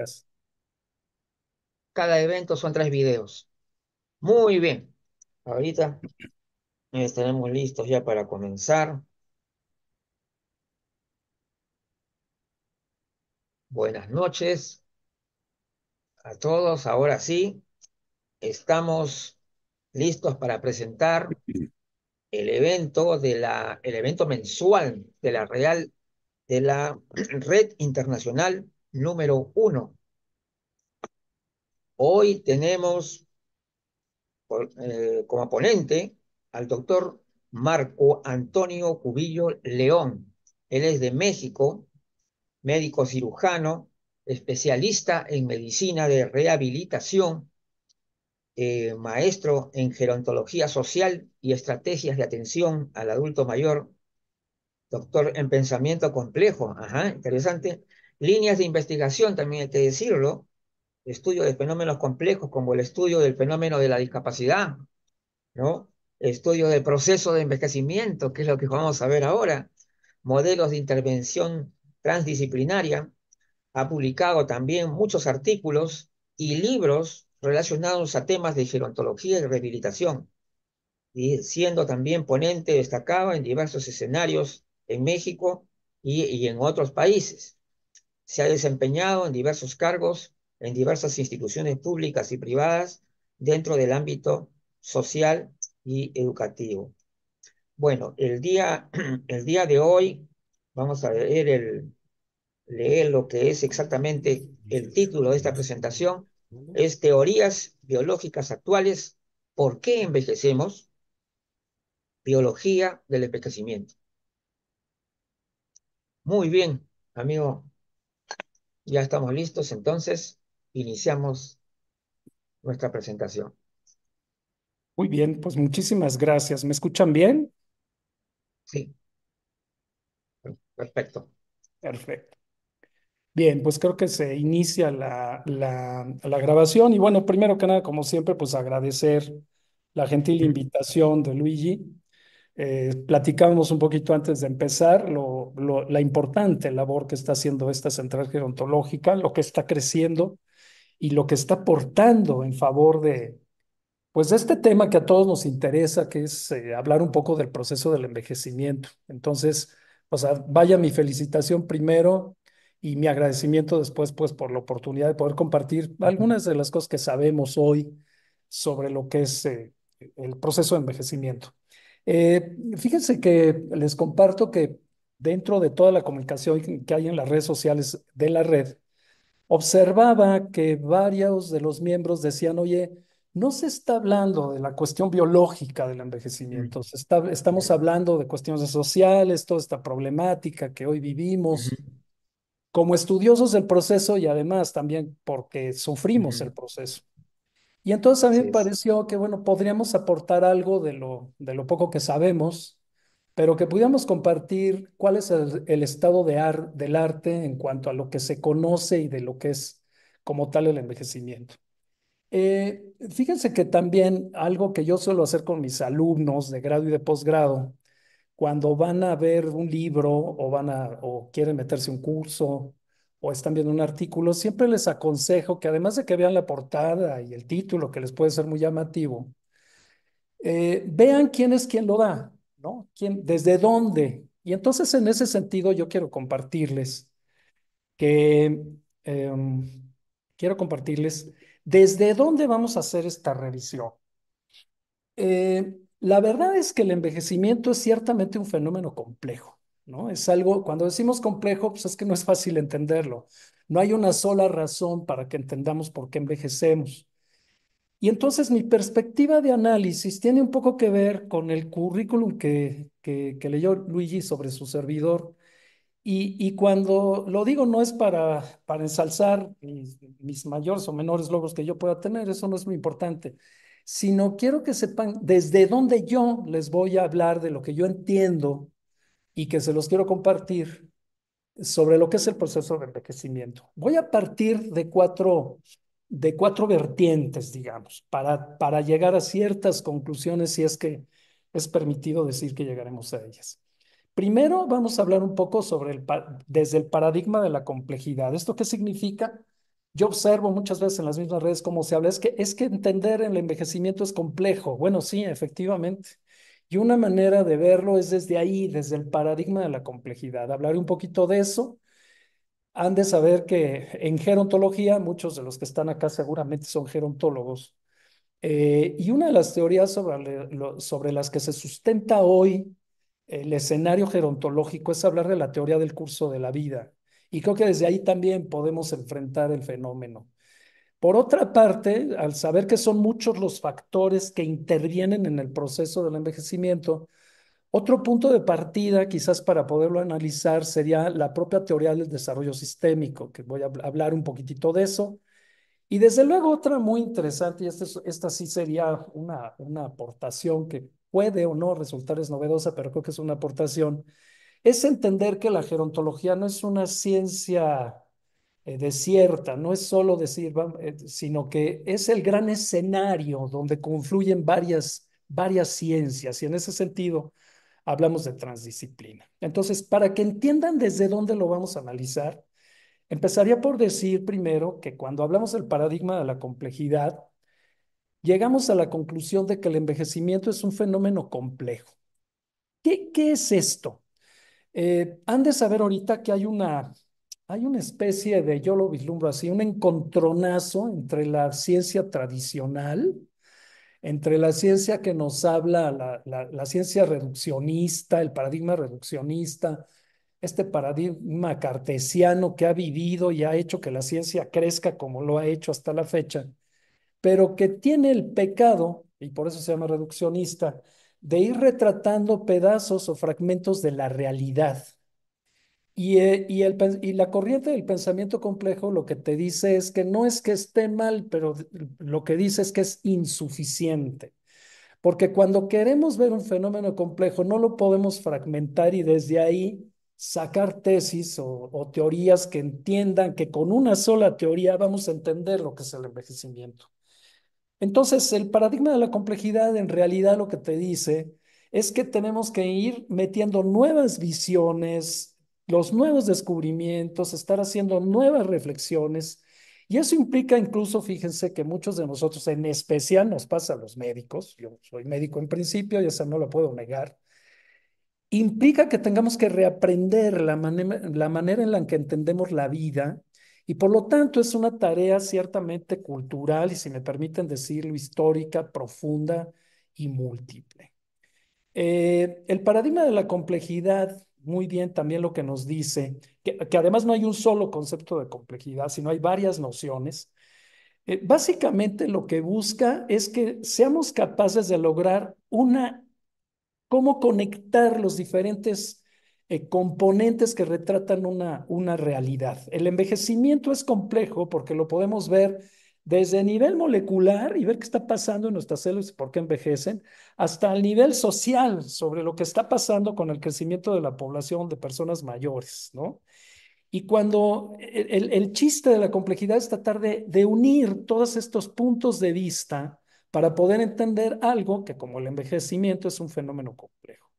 dinámicas. Cada evento son 3 videos. Muy bien. Ahorita estaremos listos ya para comenzar. Buenas noches a todos. Ahora sí, estamos listos para presentar el evento mensual de la Red Internacional número 1. Hoy tenemos como ponente al doctor Marco Antonio Cubillo León. Él es de México, médico cirujano, especialista en medicina de rehabilitación, maestro en gerontología social y estrategias de atención al adulto mayor, doctor en pensamiento complejo, ajá, interesante. Líneas de investigación, también hay que decirlo, estudio de fenómenos complejos como el estudio del fenómeno de la discapacidad, ¿no? Estudio del proceso de envejecimiento, que es lo que vamos a ver ahora, modelos de intervención transdisciplinaria. Ha publicado también muchos artículos y libros relacionados a temas de gerontología y rehabilitación, y siendo también ponente destacado en diversos escenarios en México y en otros países. Se ha desempeñado en diversos cargos en diversas instituciones públicas y privadas dentro del ámbito social y educativo. Bueno, el día de hoy vamos a leer lo que es exactamente el título de esta presentación. Es Teorías biológicas actuales. ¿Por qué envejecemos? Biología del envejecimiento. Muy bien, amigo, ya estamos listos, entonces iniciamos nuestra presentación. Muy bien, pues muchísimas gracias. ¿Me escuchan bien? Sí, perfecto. Perfecto. Bien, pues creo que se inicia la grabación y bueno, primero que nada, como siempre, pues agradecer la gentil Ujú, invitación de Luigi. Platicábamos un poquito antes de empezar la importante labor que está haciendo esta central gerontológica, lo que está creciendo y lo que está aportando en favor de, pues, de este tema que a todos nos interesa, que es hablar un poco del proceso del envejecimiento. Entonces, o sea, vaya mi felicitación primero y mi agradecimiento después, pues, por la oportunidad de poder compartir ujú. algunas de las cosas que sabemos hoy sobre lo que es el proceso de envejecimiento. Fíjense que les comparto que dentro de toda la comunicación que hay en las redes sociales de la red, observaba que varios de los miembros decían, oye, no se está hablando de la cuestión biológica del envejecimiento, estamos hablando de cuestiones sociales, toda esta problemática que hoy Ujú, vivimos como estudiosos del proceso y además también porque sufrimos ujú. el proceso. Y entonces a mí me Así es. pareció que, bueno, podríamos aportar algo de lo poco que sabemos, pero que pudiéramos compartir cuál es el estado del arte en cuanto a lo que se conoce y de lo que es como tal el envejecimiento. Fíjense que también algo que yo suelo hacer con mis alumnos de grado y de posgrado, cuando van a ver un libro o quieren meterse un curso o están viendo un artículo, siempre les aconsejo que además de que vean la portada y el título, que les puede ser muy llamativo, vean quién es quien lo da, ¿no? Desde dónde. Y entonces en ese sentido yo que, em, quiero compartirles desde dónde vamos a hacer esta revisión. La verdad es que el envejecimiento es ciertamente un fenómeno complejo, ¿no? Es algo, cuando decimos complejo, pues es que no es fácil entenderlo. No hay una sola razón para que entendamos por qué envejecemos. Y entonces mi perspectiva de análisis tiene un poco que ver con el currículum que leyó Luigi sobre su servidor. Y cuando lo digo no es para ensalzar mis mayores o menores logros que yo pueda tener, eso no es muy importante, sino quiero que sepan desde dónde yo les voy a hablar de lo que yo entiendo y que se los quiero compartir sobre lo que es el proceso de envejecimiento. Voy a partir de cuatro vertientes, digamos, para llegar a ciertas conclusiones, si es que es permitido decir que llegaremos a ellas. Primero, vamos a hablar un poco sobre desde el paradigma de la complejidad. ¿Esto qué significa? Yo observo muchas veces en las mismas redes cómo se habla, es que entender el envejecimiento es complejo. Bueno, sí, efectivamente. Y una manera de verlo es desde ahí, desde el paradigma de la complejidad. Hablaré un poquito de eso. Han de saber que en gerontología, muchos de los que están acá seguramente son gerontólogos. Y una de las teorías sobre las que se sustenta hoy el escenario gerontológico es hablar de la teoría del curso de la vida. Y creo que desde ahí también podemos enfrentar el fenómeno. Por otra parte, al saber que son muchos los factores que intervienen en el proceso del envejecimiento, otro punto de partida, quizás para poderlo analizar, sería la propia teoría del desarrollo sistémico, que voy a hablar un poquitito de eso. Y desde luego otra muy interesante, y esta sí sería una aportación que puede o no resultar es novedosa, pero creo que es una aportación, es entender que la gerontología no es una ciencia desierta, no es solo decir, sino que es el gran escenario donde confluyen varias ciencias y en ese sentido hablamos de transdisciplina. Entonces, para que entiendan desde dónde lo vamos a analizar, empezaría por decir primero que cuando hablamos del paradigma de la complejidad, llegamos a la conclusión de que el envejecimiento es un fenómeno complejo. ¿Qué es esto? Han de saber ahorita que hay una especie de, yo lo vislumbro así, un encontronazo entre la ciencia tradicional, entre la ciencia que nos habla, la ciencia reduccionista, el paradigma reduccionista, este paradigma cartesiano que ha vivido y ha hecho que la ciencia crezca como lo ha hecho hasta la fecha, pero que tiene el pecado, y por eso se llama reduccionista, de ir retratando pedazos o fragmentos de la realidad. Y la corriente del pensamiento complejo lo que te dice es que no es que esté mal, pero lo que dice es que es insuficiente. Porque cuando queremos ver un fenómeno complejo, no lo podemos fragmentar y desde ahí sacar tesis o teorías que entiendan que con una sola teoría vamos a entender lo que es el envejecimiento. Entonces, el paradigma de la complejidad en realidad lo que te dice es que tenemos que ir metiendo nuevas visiones, los nuevos descubrimientos, estar haciendo nuevas reflexiones. Y eso implica incluso, fíjense que muchos de nosotros, en especial nos pasa a los médicos, yo soy médico en principio y eso no lo puedo negar, implica que tengamos que reaprender la manera en la que entendemos la vida y por lo tanto es una tarea ciertamente cultural y si me permiten decirlo, histórica, profunda y múltiple. El paradigma de la complejidad, muy bien también lo que nos dice, que además no hay un solo concepto de complejidad, sino hay varias nociones. Básicamente lo que busca es que seamos capaces de lograr cómo conectar los diferentes componentes que retratan una realidad. El envejecimiento es complejo porque lo podemos ver desde el nivel molecular y ver qué está pasando en nuestras células y por qué envejecen, hasta el nivel social sobre lo que está pasando con el crecimiento de la población de personas mayores, ¿no? Y cuando el chiste de la complejidad es tratar de unir todos estos puntos de vista para poder entender algo que como el envejecimiento es un fenómeno complejo.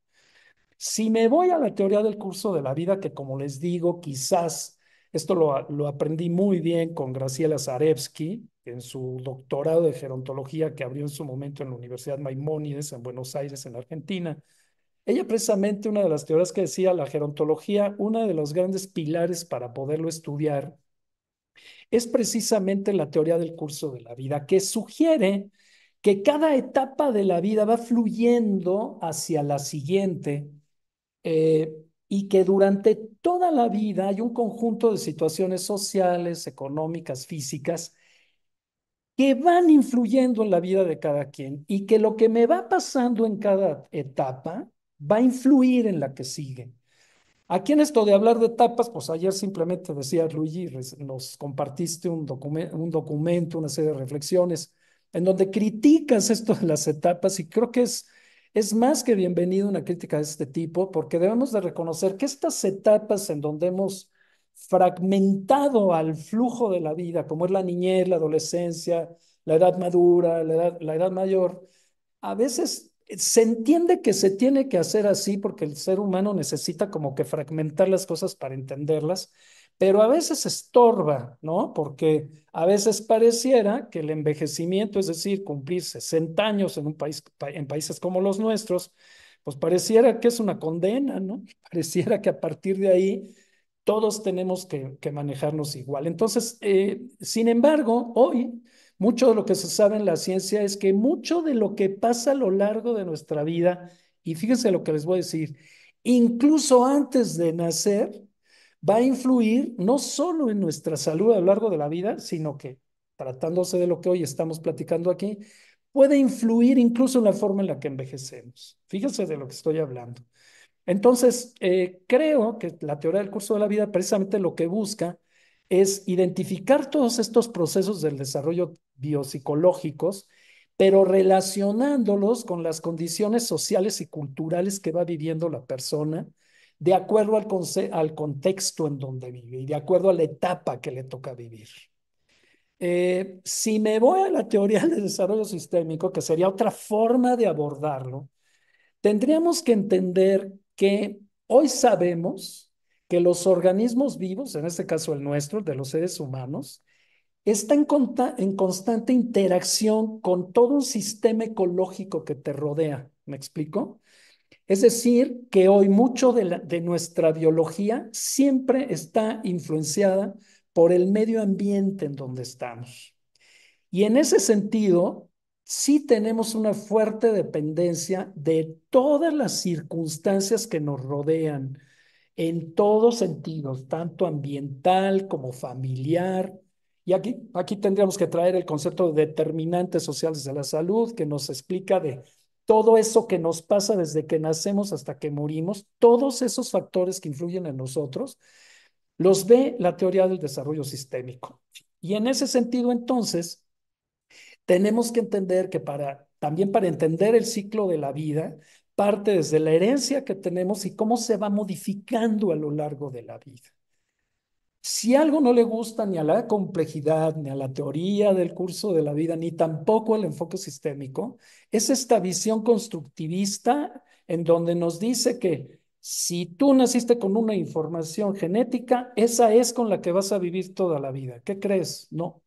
Si me voy a la teoría del curso de la vida, que como les digo, quizás esto lo aprendí muy bien con Graciela Zarevsky en su doctorado de gerontología que abrió en su momento en la Universidad Maimónides en Buenos Aires, en Argentina. Ella precisamente una de las teorías que decía la gerontología, uno de los grandes pilares para poderlo estudiar es precisamente la teoría del curso de la vida, que sugiere que cada etapa de la vida va fluyendo hacia la siguiente y que durante toda la vida hay un conjunto de situaciones sociales, económicas, físicas, que van influyendo en la vida de cada quien y que lo que me va pasando en cada etapa va a influir en la que sigue. Aquí en esto de hablar de etapas, pues ayer simplemente decía Luigi, nos compartiste un documento, una serie de reflexiones en donde criticas esto de las etapas y creo que es más que bienvenido una crítica de este tipo porque debemos de reconocer que estas etapas en donde hemos fragmentado al flujo de la vida, como es la niñez, la adolescencia, la edad madura, la edad mayor, a veces se entiende que se tiene que hacer así porque el ser humano necesita como que fragmentar las cosas para entenderlas, pero a veces estorba, ¿no? Porque a veces pareciera que el envejecimiento, es decir, cumplir 60 años en un país, en países como los nuestros, pues pareciera que es una condena, ¿no? Pareciera que a partir de ahí todos tenemos que manejarnos igual. Entonces, sin embargo, hoy mucho de lo que se sabe en la ciencia es que mucho de lo que pasa a lo largo de nuestra vida, y fíjense lo que les voy a decir, incluso antes de nacer, va a influir no solo en nuestra salud a lo largo de la vida, sino que, tratándose de lo que hoy estamos platicando aquí, puede influir incluso en la forma en la que envejecemos. Fíjense de lo que estoy hablando. Entonces, creo que la teoría del curso de la vida precisamente lo que busca es identificar todos estos procesos del desarrollo biopsicológicos, pero relacionándolos con las condiciones sociales y culturales que va viviendo la persona, de acuerdo al contexto en donde vive y de acuerdo a la etapa que le toca vivir. Si me voy a la teoría del desarrollo sistémico, que sería otra forma de abordarlo, tendríamos que entender que hoy sabemos que los organismos vivos, en este caso el nuestro, de los seres humanos, están en constante interacción con todo un sistema ecológico que te rodea. ¿Me explico? Es decir, que hoy mucho de nuestra biología siempre está influenciada por el medio ambiente en donde estamos. Y en ese sentido, sí tenemos una fuerte dependencia de todas las circunstancias que nos rodean, en todos sentidos, tanto ambiental como familiar. Y aquí tendríamos que traer el concepto de determinantes sociales de la salud, que nos explica de todo eso que nos pasa desde que nacemos hasta que morimos, todos esos factores que influyen en nosotros, los ve la teoría del desarrollo sistémico. Y en ese sentido, entonces, tenemos que entender que también para entender el ciclo de la vida, parte desde la herencia que tenemos y cómo se va modificando a lo largo de la vida. Si algo no le gusta ni a la complejidad, ni a la teoría del curso de la vida, ni tampoco al enfoque sistémico, es esta visión constructivista en donde nos dice que si tú naciste con una información genética, esa es con la que vas a vivir toda la vida. ¿Qué crees? No.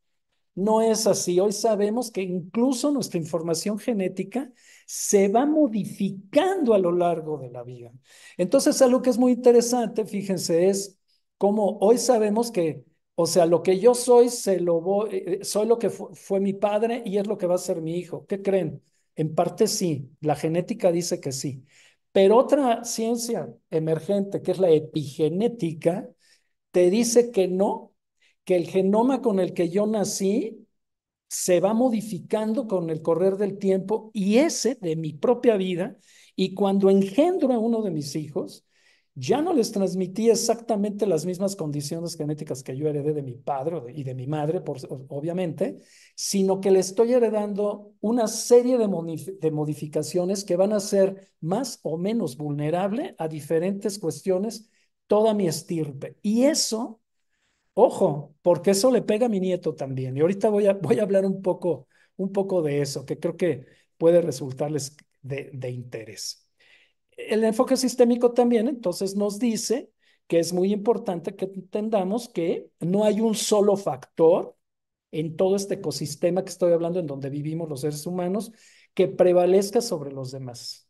No es así. Hoy sabemos que incluso nuestra información genética se va modificando a lo largo de la vida. Entonces, algo que es muy interesante, fíjense, es cómo hoy sabemos que, o sea, lo que yo soy, soy lo que fue mi padre y es lo que va a ser mi hijo. ¿Qué creen? En parte sí, la genética dice que sí. Pero otra ciencia emergente, que es la epigenética, te dice que no, que el genoma con el que yo nací se va modificando con el correr del tiempo y ese de mi propia vida, y cuando engendro a uno de mis hijos, ya no les transmití exactamente las mismas condiciones genéticas que yo heredé de mi padre y de mi madre, obviamente, sino que le estoy heredando una serie de modificaciones que van a ser más o menos vulnerable a diferentes cuestiones toda mi estirpe. Y eso, ojo, porque eso le pega a mi nieto también. Y ahorita voy a hablar un poco de eso, que creo que puede resultarles de interés. El enfoque sistémico también, entonces, nos dice que es muy importante que entendamos que no hay un solo factor en todo este ecosistema que estoy hablando, en donde vivimos los seres humanos, que prevalezca sobre los demás.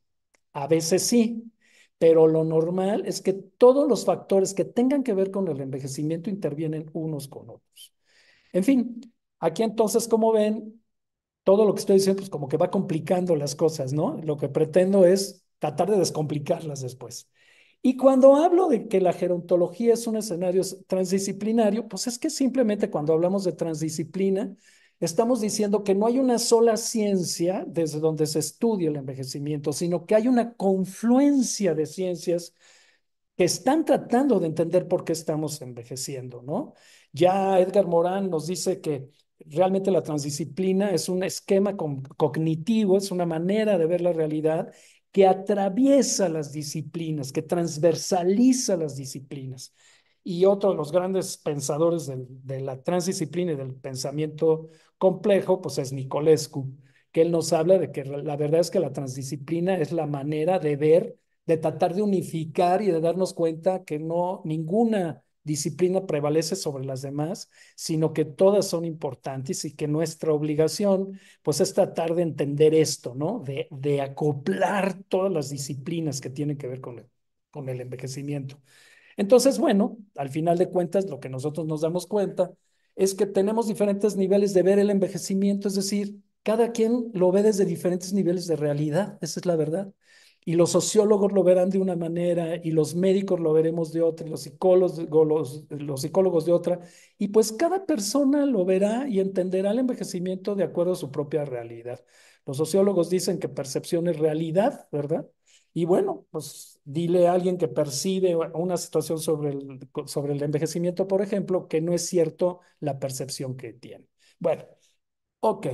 A veces sí, pero lo normal es que todos los factores que tengan que ver con el envejecimiento intervienen unos con otros. En fin, aquí entonces, como ven, todo lo que estoy diciendo, pues como que va complicando las cosas, ¿no? Lo que pretendo es tratar de descomplicarlas después. Y cuando hablo de que la gerontología es un escenario transdisciplinario, pues es que simplemente cuando hablamos de transdisciplina, estamos diciendo que no hay una sola ciencia desde donde se estudia el envejecimiento, sino que hay una confluencia de ciencias que están tratando de entender por qué estamos envejeciendo, ¿no? Ya Edgar Morán nos dice que realmente la transdisciplina es un esquema cognitivo, es una manera de ver la realidad que atraviesa las disciplinas, que transversaliza las disciplinas. Y otro de los grandes pensadores de la transdisciplina y del pensamiento complejo, pues es Nicolescu, que él nos habla de que la verdad es que la transdisciplina es la manera de ver, de tratar de unificar y de darnos cuenta que no, ninguna disciplina prevalece sobre las demás, sino que todas son importantes y que nuestra obligación, pues, es tratar de entender esto, ¿no? De acoplar todas las disciplinas que tienen que ver con el envejecimiento. Entonces, bueno, al final de cuentas, lo que nosotros nos damos cuenta es que tenemos diferentes niveles de ver el envejecimiento, es decir, cada quien lo ve desde diferentes niveles de realidad, esa es la verdad. Y los sociólogos lo verán de una manera y los médicos lo veremos de otra, y los psicólogos de otra. Y pues cada persona lo verá y entenderá el envejecimiento de acuerdo a su propia realidad. Los sociólogos dicen que percepción es realidad, ¿verdad? Y bueno, pues dile a alguien que percibe una situación sobre el envejecimiento, por ejemplo, que no es cierto la percepción que tiene. Bueno, ok.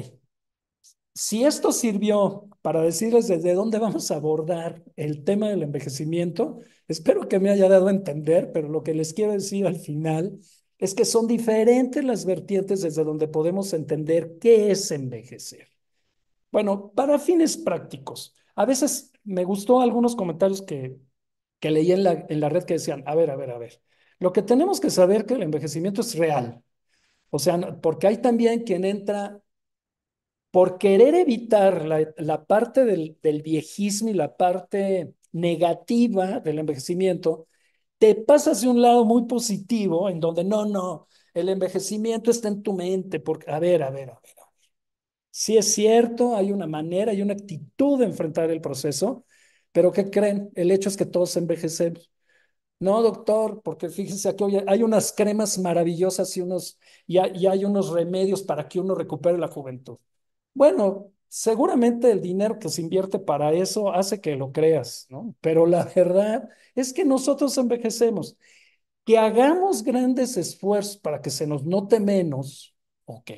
Si esto sirvió para decirles desde dónde vamos a abordar el tema del envejecimiento, espero que me haya dado a entender, pero lo que les quiero decir al final es que son diferentes las vertientes desde donde podemos entender qué es envejecer. Bueno, para fines prácticos, a veces me gustó algunos comentarios que leí en la red que decían, a ver, lo que tenemos que saber que el envejecimiento es real. O sea, porque hay también quien entra por querer evitar la parte del viejismo y la parte negativa del envejecimiento, te pasas de un lado muy positivo en donde no, el envejecimiento está en tu mente, porque, a ver. Sí es cierto, hay una manera, hay una actitud de enfrentar el proceso, pero ¿qué creen? El hecho es que todos envejecemos. No, doctor, porque fíjense aquí hoy hay unas cremas maravillosas y hay unos remedios para que uno recupere la juventud. Bueno, seguramente el dinero que se invierte para eso hace que lo creas, ¿no? Pero la verdad es que nosotros envejecemos. Que hagamos grandes esfuerzos para que se nos note menos, ok,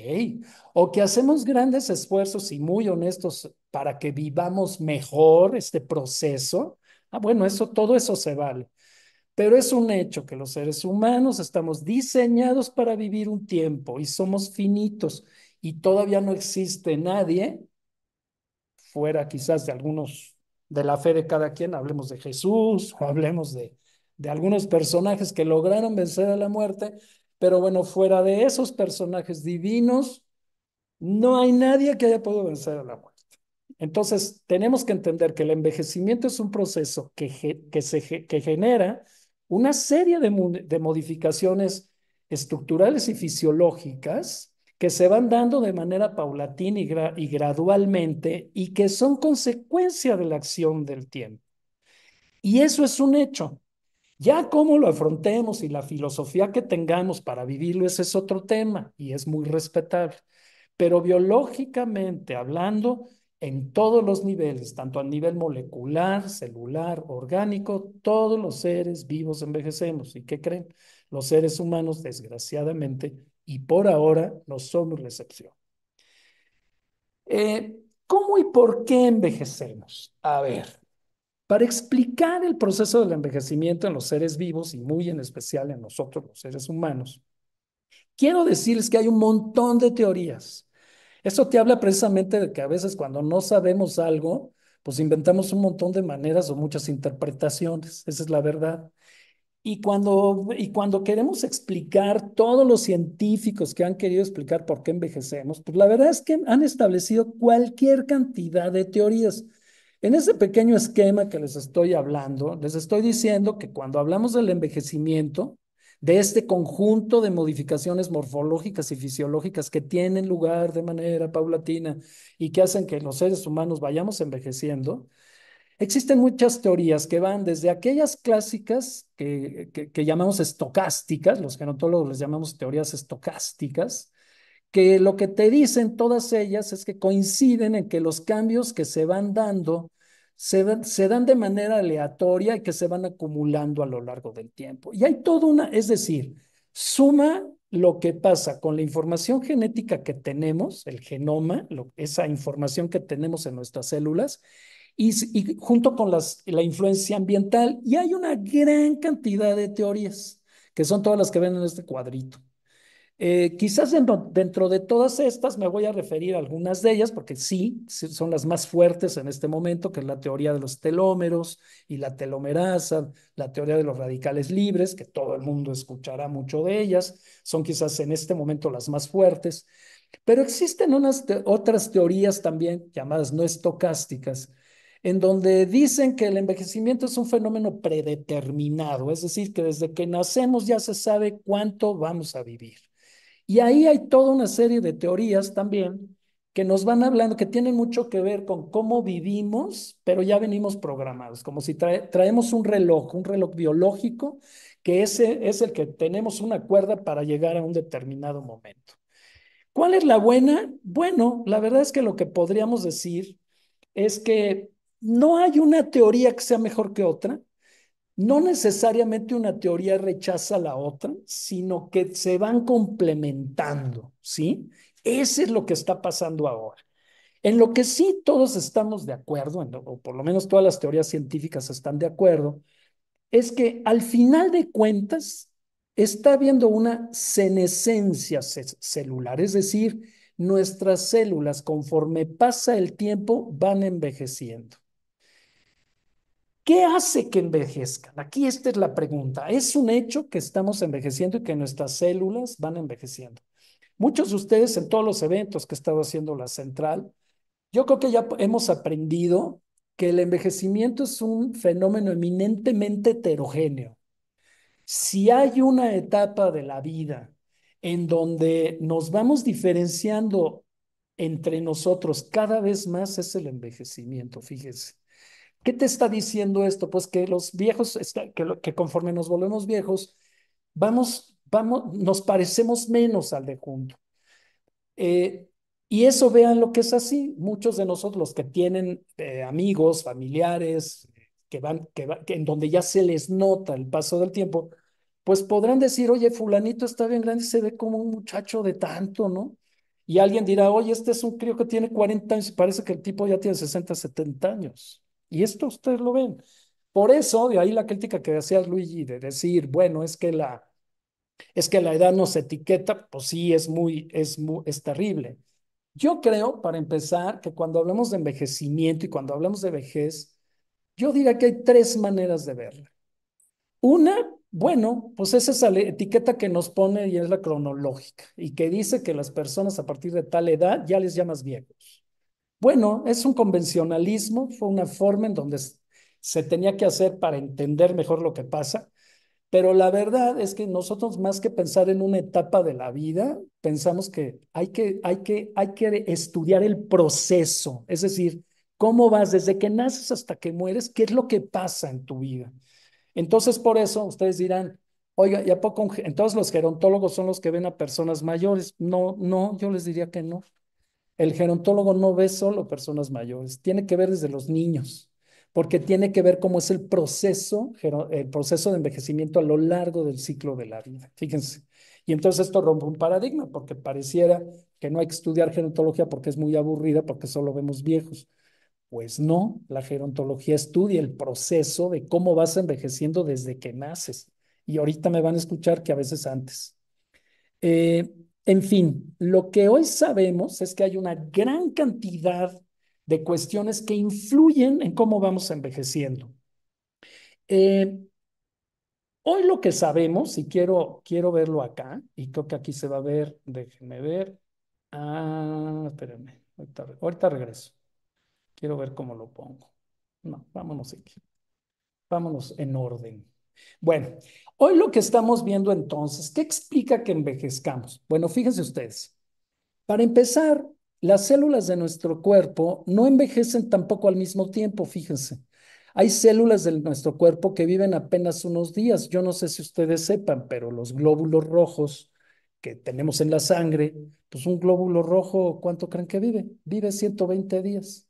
o que hacemos grandes esfuerzos y muy honestos para que vivamos mejor este proceso, bueno, todo eso se vale. Pero es un hecho que los seres humanos estamos diseñados para vivir un tiempo y somos finitos y todavía no existe nadie fuera quizás de algunos de la fe de cada quien, hablemos de Jesús o hablemos de algunos personajes que lograron vencer a la muerte, pero bueno, fuera de esos personajes divinos, no hay nadie que haya podido vencer a la muerte. Entonces, tenemos que entender que el envejecimiento es un proceso que genera una serie de modificaciones estructurales y fisiológicas que se van dando de manera paulatina y gradualmente y que son consecuencia de la acción del tiempo. Y eso es un hecho. Ya cómo lo afrontemos y la filosofía que tengamos para vivirlo, ese es otro tema y es muy respetable. Pero biológicamente hablando, en todos los niveles, tanto a nivel molecular, celular, orgánico, todos los seres vivos envejecemos. ¿Y qué creen? Los seres humanos, desgraciadamente, y por ahora, no somos la excepción. ¿Cómo y por qué envejecemos? A ver, para explicar el proceso del envejecimiento en los seres vivos y muy en especial en nosotros, los seres humanos, quiero decirles que hay un montón de teorías. Eso te habla precisamente de que a veces cuando no sabemos algo, pues inventamos un montón de maneras o muchas interpretaciones. Esa es la verdad. Y cuando queremos explicar todos los científicos que han querido explicar por qué envejecemos, pues la verdad es que han establecido cualquier cantidad de teorías. En ese pequeño esquema que les estoy hablando, les estoy diciendo que cuando hablamos del envejecimiento, de este conjunto de modificaciones morfológicas y fisiológicas que tienen lugar de manera paulatina y que hacen que los seres humanos vayamos envejeciendo, existen muchas teorías que van desde aquellas clásicas que llamamos estocásticas, los genetólogos les llamamos teorías estocásticas, que lo que te dicen todas ellas es que coinciden en que los cambios que se van dando se dan de manera aleatoria y que se van acumulando a lo largo del tiempo. Y hay toda es decir, suma lo que pasa con la información genética que tenemos, el genoma, esa información que tenemos en nuestras células, y junto con la influencia ambiental. Y hay una gran cantidad de teorías, que son todas las que ven en este cuadrito. Quizás dentro de todas estas me voy a referir a algunas de ellas, porque sí son las más fuertes en este momento, que es la teoría de los telómeros y la telomerasa, la teoría de los radicales libres, que todo el mundo escuchará mucho de ellas, son quizás en este momento las más fuertes, pero existen otras teorías también llamadas no estocásticas, en donde dicen que el envejecimiento es un fenómeno predeterminado, es decir, que desde que nacemos ya se sabe cuánto vamos a vivir. Y ahí hay toda una serie de teorías también que nos van hablando, que tienen mucho que ver con cómo vivimos, pero ya venimos programados, como si traemos un reloj biológico, que ese es el que tenemos una cuerda para llegar a un determinado momento. ¿Cuál es la buena? Bueno, la verdad es que lo que podríamos decir es que no hay una teoría que sea mejor que otra. No necesariamente una teoría rechaza a la otra, sino que se van complementando, ¿sí? Ese es lo que está pasando ahora. En lo que sí todos estamos de acuerdo, o por lo menos todas las teorías científicas están de acuerdo, es que al final de cuentas está habiendo una senescencia celular, es decir, nuestras células conforme pasa el tiempo van envejeciendo. ¿Qué hace que envejezcan? Aquí esta es la pregunta. Es un hecho que estamos envejeciendo y que nuestras células van envejeciendo. Muchos de ustedes en todos los eventos que he estado haciendo la central, yo creo que ya hemos aprendido que el envejecimiento es un fenómeno eminentemente heterogéneo. Si hay una etapa de la vida en donde nos vamos diferenciando entre nosotros cada vez más es el envejecimiento, fíjese. ¿Qué te está diciendo esto? Pues que los viejos, que conforme nos volvemos viejos, nos parecemos menos al de junto. Eh, y eso vean lo que es así. Muchos de nosotros, los que tienen amigos, familiares, que en donde ya se les nota el paso del tiempo, pues podrán decir, oye, fulanito está bien grande y se ve como un muchacho de tanto, ¿no? Y alguien dirá, oye, este es un crío que tiene 40 años y parece que el tipo ya tiene 60, 70 años. Y esto ustedes lo ven. Por eso, de ahí la crítica que decías, Luigi, de decir, bueno, es que la edad nos etiqueta, pues sí, es terrible. Yo creo, para empezar, que cuando hablamos de envejecimiento y cuando hablamos de vejez, yo diría que hay tres maneras de verla. Una, bueno, pues es esa etiqueta que nos pone y es la cronológica y que dice que las personas a partir de tal edad ya les llamas viejos. Bueno, es un convencionalismo, fue una forma en donde se tenía que hacer para entender mejor lo que pasa, pero la verdad es que nosotros más que pensar en una etapa de la vida, pensamos que hay que estudiar el proceso, es decir, cómo vas desde que naces hasta que mueres, qué es lo que pasa en tu vida. Entonces, por eso ustedes dirán, oiga, ¿y a poco entonces los gerontólogos son los que ven a personas mayores? No, no, yo les diría que no. El gerontólogo no ve solo personas mayores, tiene que ver desde los niños, porque tiene que ver cómo es el proceso de envejecimiento a lo largo del ciclo de la vida. Fíjense. Y entonces esto rompe un paradigma, porque pareciera que no hay que estudiar gerontología porque es muy aburrida, porque solo vemos viejos. Pues no, la gerontología estudia el proceso de cómo vas envejeciendo desde que naces. Y ahorita me van a escuchar que a veces antes. Eh, en fin, lo que hoy sabemos es que hay una gran cantidad de cuestiones que influyen en cómo vamos envejeciendo. Eh, Hoy lo que sabemos, y quiero verlo acá, y creo que aquí se va a ver, déjenme ver. Espérenme, ahorita regreso. Quiero ver cómo lo pongo. No, vámonos aquí. Vámonos en orden. Bueno, hoy lo que estamos viendo entonces, ¿qué explica que envejezcamos? Bueno, fíjense ustedes. Para empezar, las células de nuestro cuerpo no envejecen tampoco al mismo tiempo, fíjense. Hay células de nuestro cuerpo que viven apenas unos días. Yo no sé si ustedes sepan, pero los glóbulos rojos que tenemos en la sangre, pues un glóbulo rojo, ¿cuánto creen que vive? Vive 120 días.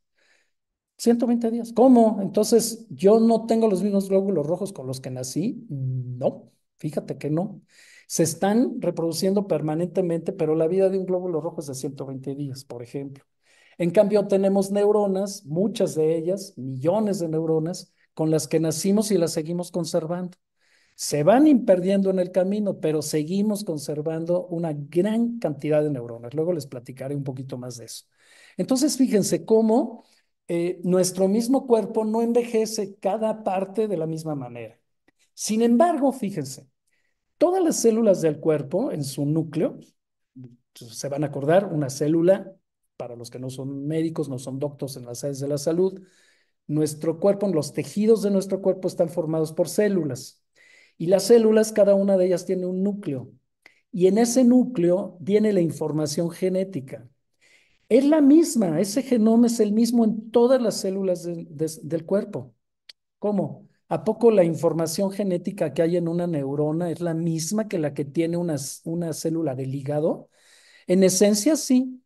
120 días. ¿Cómo? Entonces, ¿yo no tengo los mismos glóbulos rojos con los que nací? No, fíjate que no. Se están reproduciendo permanentemente, pero la vida de un glóbulo rojo es de 120 días, por ejemplo. En cambio, tenemos neuronas, muchas de ellas, millones de neuronas, con las que nacimos y las seguimos conservando. Se van perdiendo en el camino, pero seguimos conservando una gran cantidad de neuronas. Luego les platicaré un poquito más de eso. Entonces, fíjense cómo nuestro mismo cuerpo no envejece cada parte de la misma manera. Sin embargo, fíjense, todas las células del cuerpo en su núcleo, se van a acordar, una célula, para los que no son médicos, no son doctores en las áreas de la salud, nuestro cuerpo, los tejidos de nuestro cuerpo están formados por células. Y las células, cada una de ellas tiene un núcleo. Y en ese núcleo viene la información genética. Es la misma, ese genoma es el mismo en todas las células del cuerpo. ¿Cómo? ¿A poco la información genética que hay en una neurona es la misma que la que tiene una célula del hígado? En esencia, sí.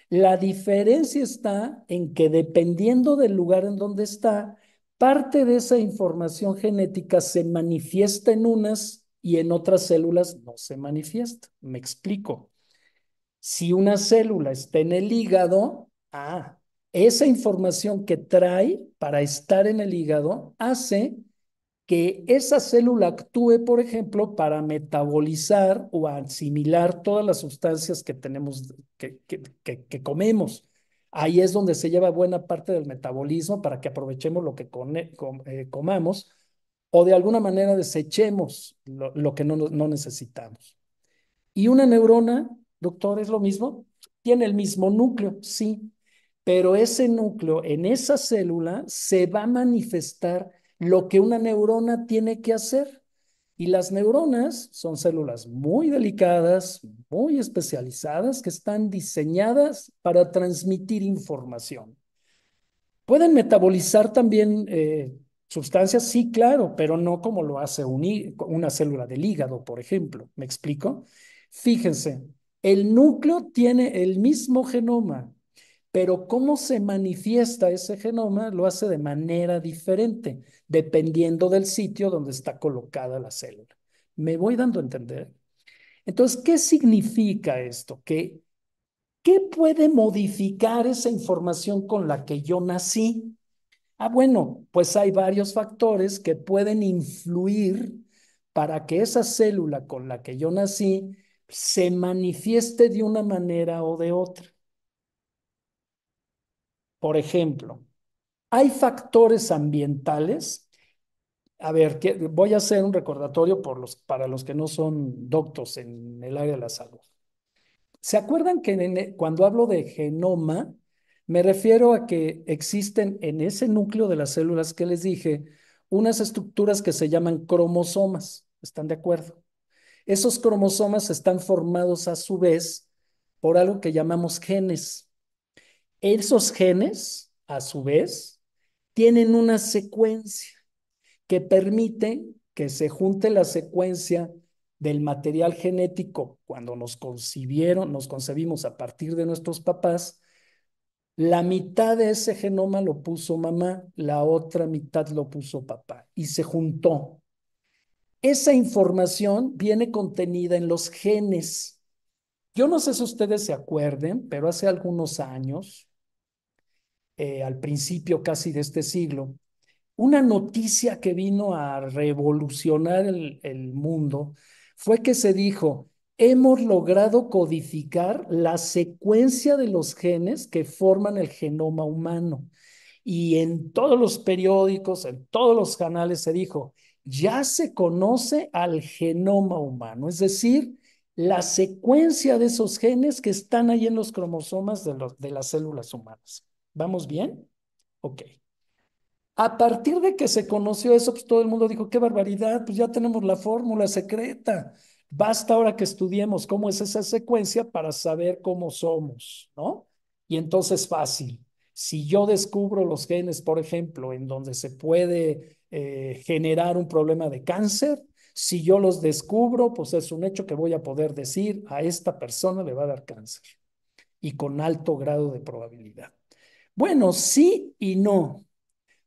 La diferencia está en que dependiendo del lugar en donde está, parte de esa información genética se manifiesta en unas y en otras células no se manifiesta. Me explico. Si una célula está en el hígado, esa información que trae para estar en el hígado hace que esa célula actúe, por ejemplo, para metabolizar o asimilar todas las sustancias que tenemos, que comemos. Ahí es donde se lleva buena parte del metabolismo para que aprovechemos lo que comamos o de alguna manera desechemos lo que no necesitamos. Y una neurona, doctor, es lo mismo, tiene el mismo núcleo, sí, pero ese núcleo en esa célula se va a manifestar lo que una neurona tiene que hacer. Y las neuronas son células muy delicadas, muy especializadas, que están diseñadas para transmitir información. ¿Pueden metabolizar también sustancias? Sí, claro, pero no como lo hace una célula del hígado, por ejemplo. ¿Me explico? Fíjense, el núcleo tiene el mismo genoma, pero cómo se manifiesta ese genoma lo hace de manera diferente, dependiendo del sitio donde está colocada la célula. ¿Me voy dando a entender? Entonces, ¿qué significa esto? ¿Qué puede modificar esa información con la que yo nací? Bueno, pues hay varios factores que pueden influir para que esa célula con la que yo nací se manifieste de una manera o de otra. Por ejemplo, hay factores ambientales. A ver, voy a hacer un recordatorio para los que no son doctos en el área de la salud. ¿Se acuerdan que cuando hablo de genoma, me refiero a que existen en ese núcleo de las células que les dije unas estructuras que se llaman cromosomas? ¿Están de acuerdo? Esos cromosomas están formados a su vez por algo que llamamos genes. Esos genes, a su vez, tienen una secuencia que permite que se junte la secuencia del material genético cuando nos concebimos a partir de nuestros papás. La mitad de ese genoma lo puso mamá, la otra mitad lo puso papá y se juntó. Esa información viene contenida en los genes. Yo no sé si ustedes se acuerden, pero hace algunos años, al principio casi de este siglo, una noticia que vino a revolucionar el mundo fue que se dijo, hemos logrado codificar la secuencia de los genes que forman el genoma humano. Y en todos los periódicos, en todos los canales se dijo, ya se conoce al genoma humano, es decir, la secuencia de esos genes que están ahí en los cromosomas de las células humanas. ¿Vamos bien? Ok. A partir de que se conoció eso, pues todo el mundo dijo, qué barbaridad, pues ya tenemos la fórmula secreta. Basta ahora que estudiemos cómo es esa secuencia para saber cómo somos, ¿no? Y entonces fácil. Si yo descubro los genes, por ejemplo, en donde se puede generar un problema de cáncer, si yo los descubro, pues es un hecho que voy a poder decir a esta persona le va a dar cáncer y con alto grado de probabilidad. Bueno, sí y no.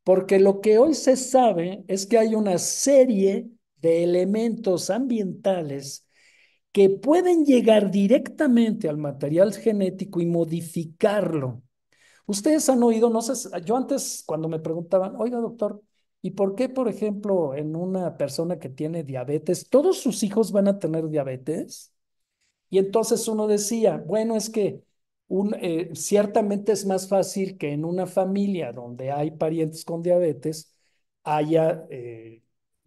Porque lo que hoy se sabe es que hay una serie de elementos ambientales que pueden llegar directamente al material genético y modificarlo. Ustedes han oído, no sé, yo antes cuando me preguntaban, oiga doctor, ¿Y por qué, por ejemplo, en una persona que tiene diabetes, todos sus hijos van a tener diabetes? Y entonces uno decía, bueno, es que ciertamente es más fácil que en una familia donde hay parientes con diabetes haya,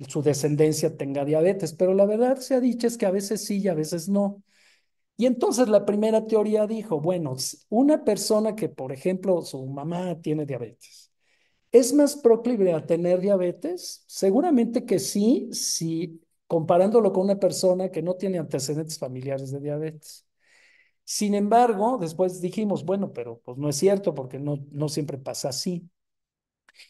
su descendencia tenga diabetes, pero la verdad se ha dicho es que a veces sí y a veces no. Y entonces la primera teoría dijo, bueno, una persona que, por ejemplo, su mamá tiene diabetes, ¿es más proclive a tener diabetes? Seguramente que sí, si comparándolo con una persona que no tiene antecedentes familiares de diabetes. Sin embargo, después dijimos, bueno, pero pues no es cierto porque no siempre pasa así.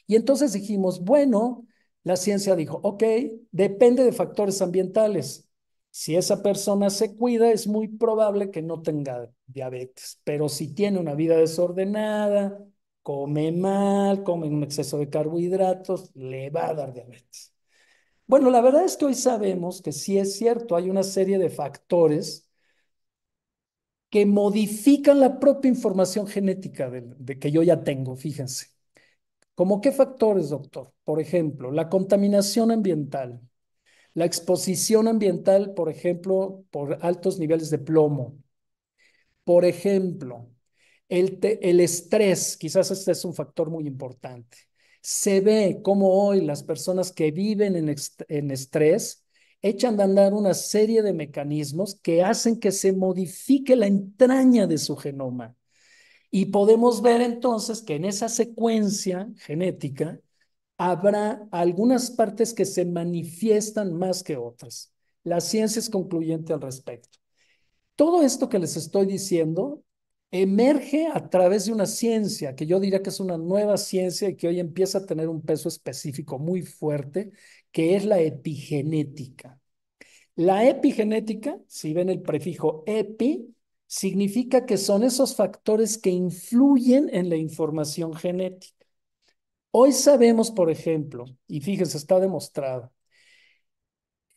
Y entonces dijimos, bueno, la ciencia dijo, ok, depende de factores ambientales. Si esa persona se cuida, es muy probable que no tenga diabetes, pero si tiene una vida desordenada, come mal, come un exceso de carbohidratos, le va a dar diabetes. Bueno, la verdad es que hoy sabemos que sí es cierto, hay una serie de factores que modifican la propia información genética de que yo ya tengo, fíjense. ¿Cómo qué factores, doctor? Por ejemplo, la contaminación ambiental, la exposición ambiental, por ejemplo, por altos niveles de plomo. Por ejemplo, el estrés, quizás este es un factor muy importante. Se ve como hoy las personas que viven en estrés echan de andar una serie de mecanismos que hacen que se modifique la entraña de su genoma. Y podemos ver entonces que en esa secuencia genética habrá algunas partes que se manifiestan más que otras. La ciencia es concluyente al respecto. Todo esto que les estoy diciendo emerge a través de una ciencia que yo diría que es una nueva ciencia y que hoy empieza a tener un peso específico muy fuerte, que es la epigenética. La epigenética, si ven el prefijo epi, significa que son esos factores que influyen en la información genética. Hoy sabemos, por ejemplo, y fíjense, está demostrado,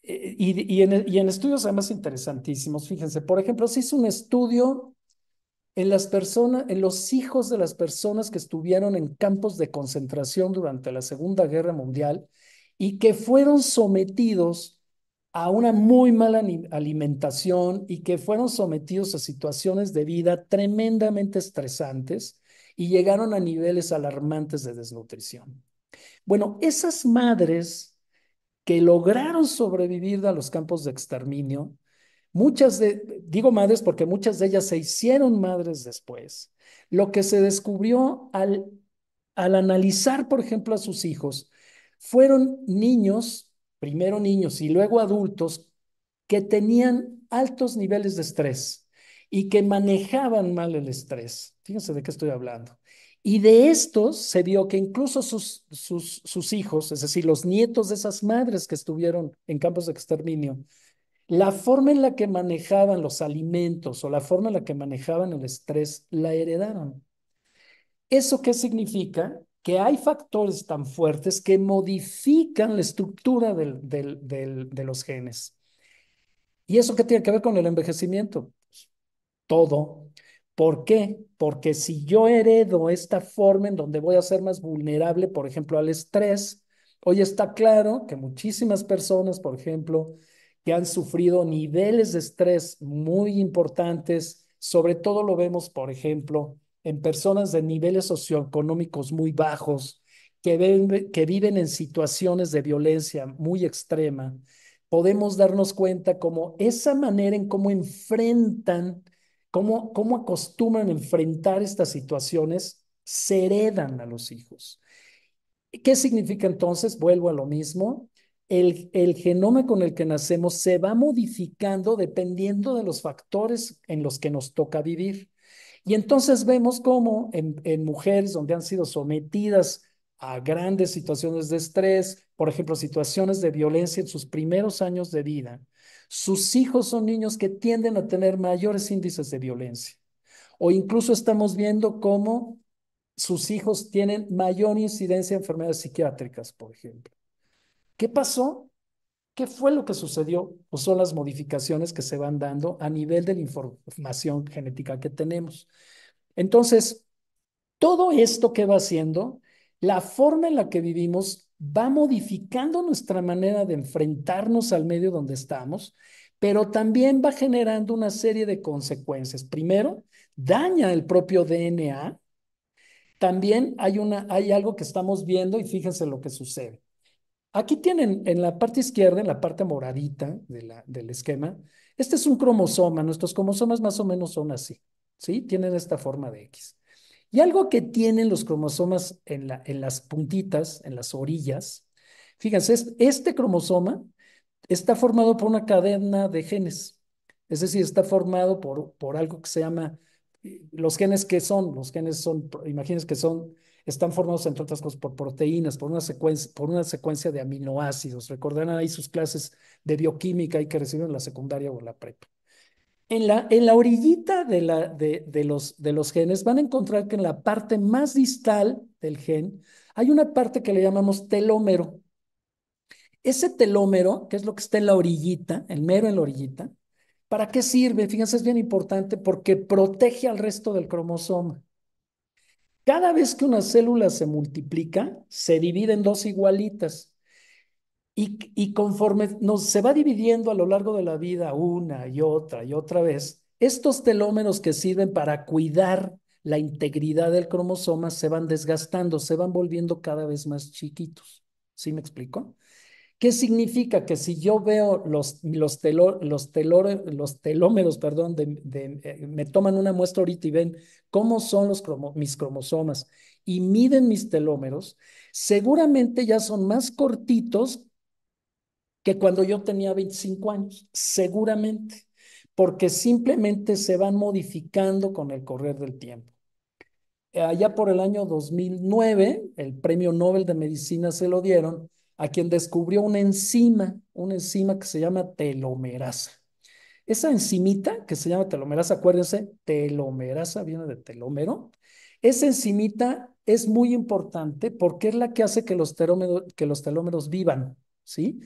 y en estudios además interesantísimos, fíjense, por ejemplo, se hizo un estudio en las personas, en los hijos de las personas que estuvieron en campos de concentración durante la Segunda Guerra Mundial y que fueron sometidos a una muy mala alimentación y que fueron sometidos a situaciones de vida tremendamente estresantes y llegaron a niveles alarmantes de desnutrición. Bueno, esas madres que lograron sobrevivir a los campos de exterminio, digo madres porque muchas de ellas se hicieron madres después. Lo que se descubrió al analizar, por ejemplo, a sus hijos, fueron niños, primero niños y luego adultos, que tenían altos niveles de estrés y que manejaban mal el estrés. Fíjense de qué estoy hablando. Y de estos se vio que incluso sus hijos, es decir, los nietos de esas madres que estuvieron en campos de exterminio, la forma en la que manejaban los alimentos o la forma en la que manejaban el estrés la heredaron. ¿Eso qué significa? Que hay factores tan fuertes que modifican la estructura de los genes. ¿Y eso qué tiene que ver con el envejecimiento? Todo. ¿Por qué? Porque si yo heredo esta forma en donde voy a ser más vulnerable, por ejemplo, al estrés, hoy está claro que muchísimas personas, por ejemplo, que han sufrido niveles de estrés muy importantes, sobre todo lo vemos, por ejemplo, en personas de niveles socioeconómicos muy bajos, que viven en situaciones de violencia muy extrema, podemos darnos cuenta cómo esa manera en cómo enfrentan cómo acostumbran a enfrentar estas situaciones, se heredan a los hijos. ¿Qué significa entonces? Vuelvo a lo mismo. El genoma con el que nacemos se va modificando dependiendo de los factores en los que nos toca vivir. Y entonces vemos cómo en mujeres donde han sido sometidas a grandes situaciones de estrés, por ejemplo, situaciones de violencia en sus primeros años de vida, sus hijos son niños que tienden a tener mayores índices de violencia. O incluso estamos viendo cómo sus hijos tienen mayor incidencia de enfermedades psiquiátricas, por ejemplo. ¿Qué pasó? ¿Qué fue lo que sucedió? Pues son las modificaciones que se van dando a nivel de la información genética que tenemos. Entonces, todo esto que va haciendo, la forma en la que vivimos va modificando nuestra manera de enfrentarnos al medio donde estamos, pero también va generando una serie de consecuencias. Primero, daña el propio DNA. También hay algo que estamos viendo y fíjense lo que sucede. Aquí tienen en la parte izquierda, en la parte moradita del esquema, este es un cromosoma. Nuestros cromosomas más o menos son así, ¿sí? Tienen esta forma de X. Y algo que tienen los cromosomas en las puntitas, en las orillas, fíjense, este cromosoma está formado por una cadena de genes. Es decir, está formado por algo que se llama, los genes son, imagínense que están formados entre otras cosas por proteínas, por una secuencia de aminoácidos. Recordarán ahí sus clases de bioquímica y que reciben en la secundaria o en la prepa. En la orillita de los genes van a encontrar que en la parte más distal del gen hay una parte que le llamamos telómero. Ese telómero, que es lo que está en la orillita, el mero en la orillita, ¿para qué sirve? Fíjense, es bien importante porque protege al resto del cromosoma. Cada vez que una célula se multiplica, se divide en dos igualitas. Y conforme se va dividiendo a lo largo de la vida una y otra vez, estos telómeros que sirven para cuidar la integridad del cromosoma se van desgastando, se van volviendo cada vez más chiquitos. ¿Sí me explico? ¿Qué significa? Que si yo veo los telómeros, perdón, me toman una muestra ahorita y ven cómo son mis cromosomas y miden mis telómeros, seguramente ya son más cortitos que cuando yo tenía 25 años, seguramente, porque simplemente se van modificando con el correr del tiempo. Allá por el año 2009, el premio Nobel de Medicina se lo dieron a quien descubrió una enzima que se llama telomerasa. Esa enzimita que se llama telomerasa, acuérdense, telomerasa viene de telómero. Esa enzimita es muy importante porque es la que hace que los telómeros vivan, ¿sí?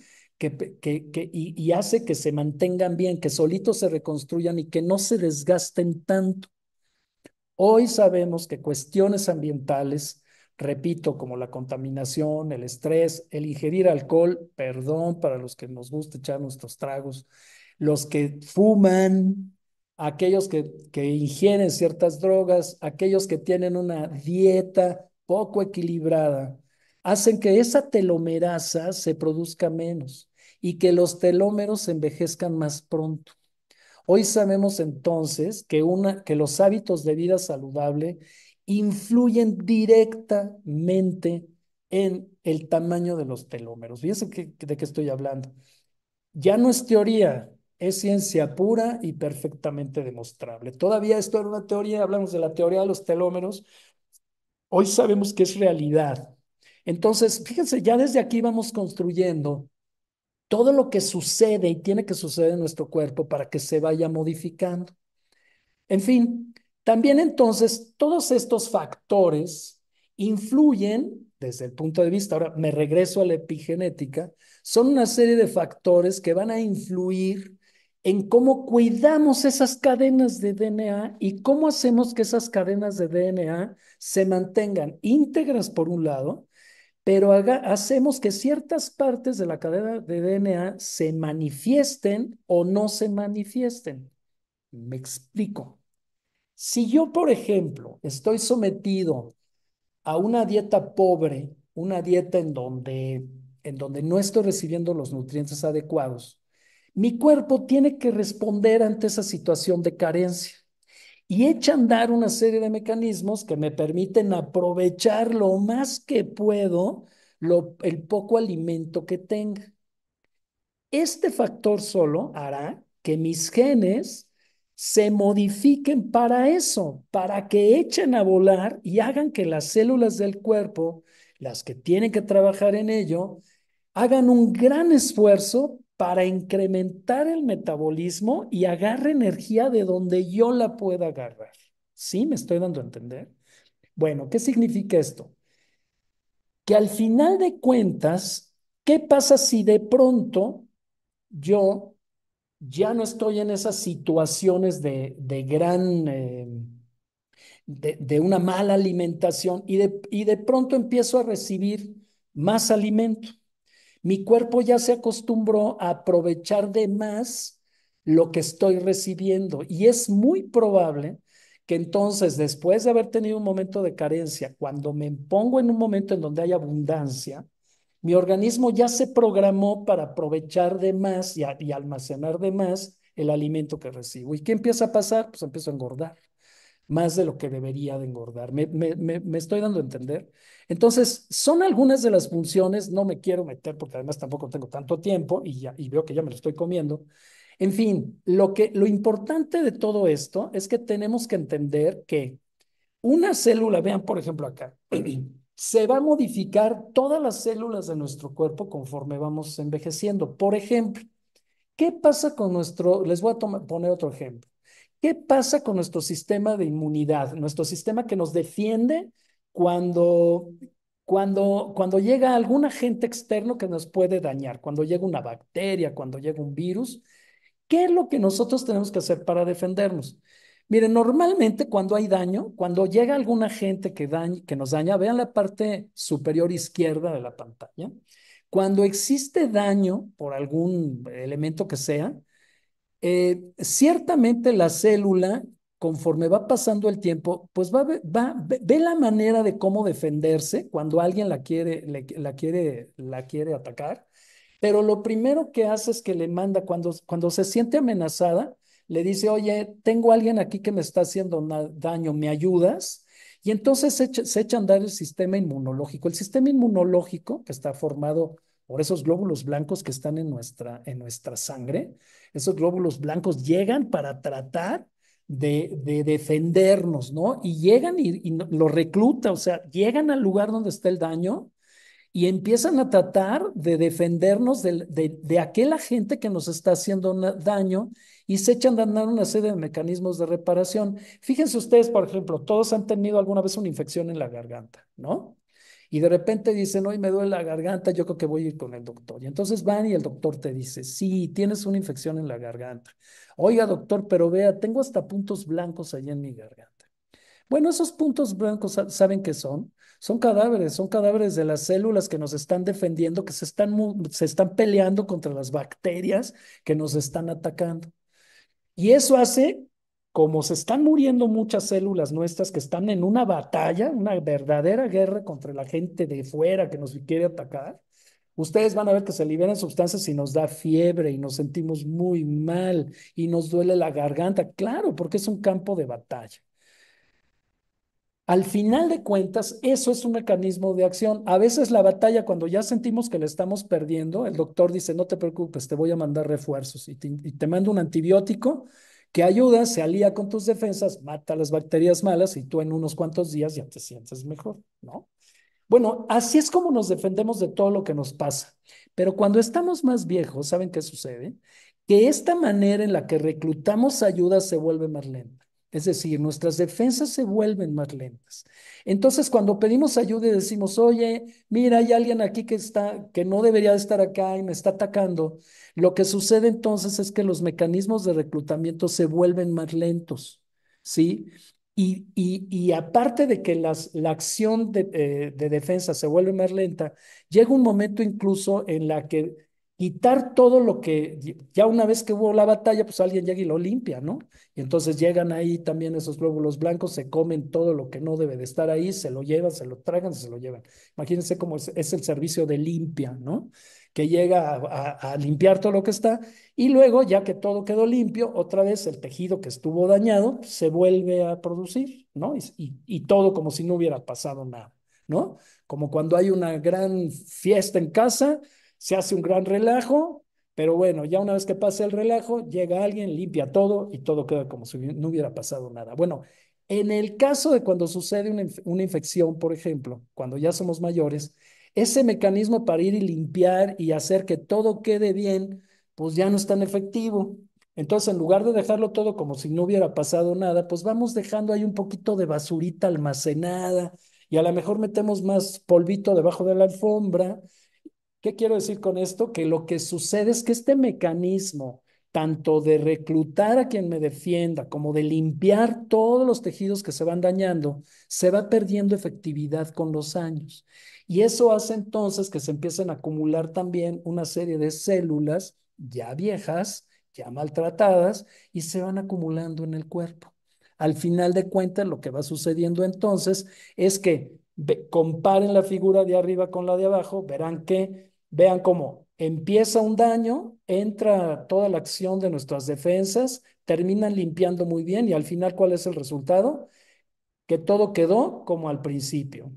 Y hace que se mantengan bien, que solitos se reconstruyan y que no se desgasten tanto. Hoy sabemos que cuestiones ambientales, repito, como la contaminación, el estrés, el ingerir alcohol, perdón para los que nos gusta echar nuestros tragos, los que fuman, aquellos que ingieren ciertas drogas, aquellos que tienen una dieta poco equilibrada, hacen que esa telomerasa se produzca menos y que los telómeros envejezcan más pronto. Hoy sabemos entonces que los hábitos de vida saludable influyen directamente en el tamaño de los telómeros. Fíjense de qué estoy hablando. Ya no es teoría, es ciencia pura y perfectamente demostrable. Todavía esto era una teoría, hablamos de la teoría de los telómeros, hoy sabemos que es realidad. Entonces, fíjense, ya desde aquí vamos construyendo todo lo que sucede y tiene que suceder en nuestro cuerpo para que se vaya modificando. En fin, también entonces todos estos factores influyen desde el punto de vista, ahora me regreso a la epigenética, son una serie de factores que van a influir en cómo cuidamos esas cadenas de DNA y cómo hacemos que esas cadenas de DNA se mantengan íntegras por un lado, pero hacemos que ciertas partes de la cadena de DNA se manifiesten o no se manifiesten. Me explico. Si yo, por ejemplo, estoy sometido a una dieta pobre, una dieta en donde no estoy recibiendo los nutrientes adecuados, mi cuerpo tiene que responder ante esa situación de carencia y echa a andar una serie de mecanismos que me permiten aprovechar lo más que puedo el poco alimento que tenga. Este factor solo hará que mis genes se modifiquen para eso, para que echen a volar y hagan que las células del cuerpo, las que tienen que trabajar en ello, hagan un gran esfuerzo para incrementar el metabolismo y agarre energía de donde yo la pueda agarrar. ¿Sí? ¿Me estoy dando a entender? Bueno, ¿qué significa esto? Que al final de cuentas, ¿qué pasa si de pronto yo ya no estoy en esas situaciones de una mala alimentación y de pronto empiezo a recibir más alimento. Mi cuerpo ya se acostumbró a aprovechar de más lo que estoy recibiendo y es muy probable que entonces, después de haber tenido un momento de carencia, cuando me pongo en un momento en donde hay abundancia, mi organismo ya se programó para aprovechar de más y almacenar de más el alimento que recibo. ¿Y qué empieza a pasar? Pues empiezo a engordar más de lo que debería de engordar. Me estoy dando a entender. Entonces, son algunas de las funciones, no me quiero meter porque además tampoco tengo tanto tiempo y veo que ya me lo estoy comiendo. En fin, lo importante de todo esto es que tenemos que entender que una célula, vean por ejemplo acá, se va a modificar todas las células de nuestro cuerpo conforme vamos envejeciendo. Por ejemplo, ¿qué pasa con les voy a poner otro ejemplo. ¿Qué pasa con nuestro sistema de inmunidad? Nuestro sistema que nos defiende cuando, cuando llega algún agente externo que nos puede dañar, cuando llega una bacteria, cuando llega un virus. ¿Qué es lo que nosotros tenemos que hacer para defendernos? Miren, normalmente cuando hay daño, cuando llega algún agente que nos daña, vean la parte superior izquierda de la pantalla. Cuando existe daño por algún elemento que sea, ciertamente la célula, conforme va pasando el tiempo, pues ve la manera de cómo defenderse cuando alguien la quiere atacar, pero lo primero que hace es que le manda, cuando se siente amenazada, le dice, oye, tengo a alguien aquí que me está haciendo daño, ¿me ayudas? Y entonces se echa a andar el sistema inmunológico. El sistema inmunológico, que está formado por esos glóbulos blancos que están en nuestra sangre, esos glóbulos blancos llegan para tratar de defendernos, ¿no? Y llegan y lo recluta, o sea, llegan al lugar donde está el daño y empiezan a tratar de defendernos de aquel agente que nos está haciendo daño y se echan a andar una serie de mecanismos de reparación. Fíjense ustedes, por ejemplo, todos han tenido alguna vez una infección en la garganta, ¿no? Y de repente dicen, hoy me duele la garganta, yo creo que voy a ir con el doctor. Y entonces van y el doctor te dice, sí, tienes una infección en la garganta. Oiga, doctor, pero vea, tengo hasta puntos blancos allá en mi garganta. Bueno, esos puntos blancos, ¿saben qué son? Son cadáveres de las células que nos están defendiendo, que se están peleando contra las bacterias que nos están atacando. Y eso hace, como se están muriendo muchas células nuestras que están en una batalla, una verdadera guerra contra la gente de fuera que nos quiere atacar, ustedes van a ver que se liberan sustancias y nos da fiebre y nos sentimos muy mal y nos duele la garganta. Claro, porque es un campo de batalla. Al final de cuentas, eso es un mecanismo de acción. A veces la batalla, cuando ya sentimos que la estamos perdiendo, el doctor dice, no te preocupes, te voy a mandar refuerzos y te manda un antibiótico que ayuda, se alía con tus defensas, mata las bacterias malas y tú en unos cuantos días ya te sientes mejor, ¿no? Bueno, así es como nos defendemos de todo lo que nos pasa. Pero cuando estamos más viejos, ¿saben qué sucede? Que esta manera en la que reclutamos ayuda se vuelve más lenta. Es decir, nuestras defensas se vuelven más lentas. Entonces, cuando pedimos ayuda y decimos, oye, mira, hay alguien aquí que no debería de estar acá y me está atacando, lo que sucede entonces es que los mecanismos de reclutamiento se vuelven más lentos, ¿sí? Y aparte de que la acción de defensa se vuelve más lenta, llega un momento incluso en la que quitar todo lo que, ya una vez que hubo la batalla, pues alguien llega y lo limpia, ¿no? Y entonces llegan ahí también esos glóbulos blancos, se comen todo lo que no debe de estar ahí, se lo llevan, se lo tragan, se lo llevan. Imagínense cómo es el servicio de limpia, ¿no? Que llega a limpiar todo lo que está y luego, ya que todo quedó limpio, otra vez el tejido que estuvo dañado se vuelve a producir, ¿no? Y todo como si no hubiera pasado nada, ¿no? Como cuando hay una gran fiesta en casa, se hace un gran relajo, pero bueno, ya una vez que pasa el relajo, llega alguien, limpia todo y todo queda como si no hubiera pasado nada. Bueno, en el caso de cuando sucede una infección, por ejemplo, cuando ya somos mayores, ese mecanismo para ir y limpiar y hacer que todo quede bien, pues ya no es tan efectivo. Entonces, en lugar de dejarlo todo como si no hubiera pasado nada, pues vamos dejando ahí un poquito de basurita almacenada y a lo mejor metemos más polvito debajo de la alfombra. ¿Qué quiero decir con esto? Que lo que sucede es que este mecanismo tanto de reclutar a quien me defienda como de limpiar todos los tejidos que se van dañando, se va perdiendo efectividad con los años. Y eso hace entonces que se empiecen a acumular también una serie de células ya viejas, ya maltratadas, y se van acumulando en el cuerpo. Al final de cuentas, lo que va sucediendo entonces es que comparen la figura de arriba con la de abajo, vean cómo empieza un daño, entra toda la acción de nuestras defensas, terminan limpiando muy bien y al final, ¿cuál es el resultado? Que todo quedó como al principio.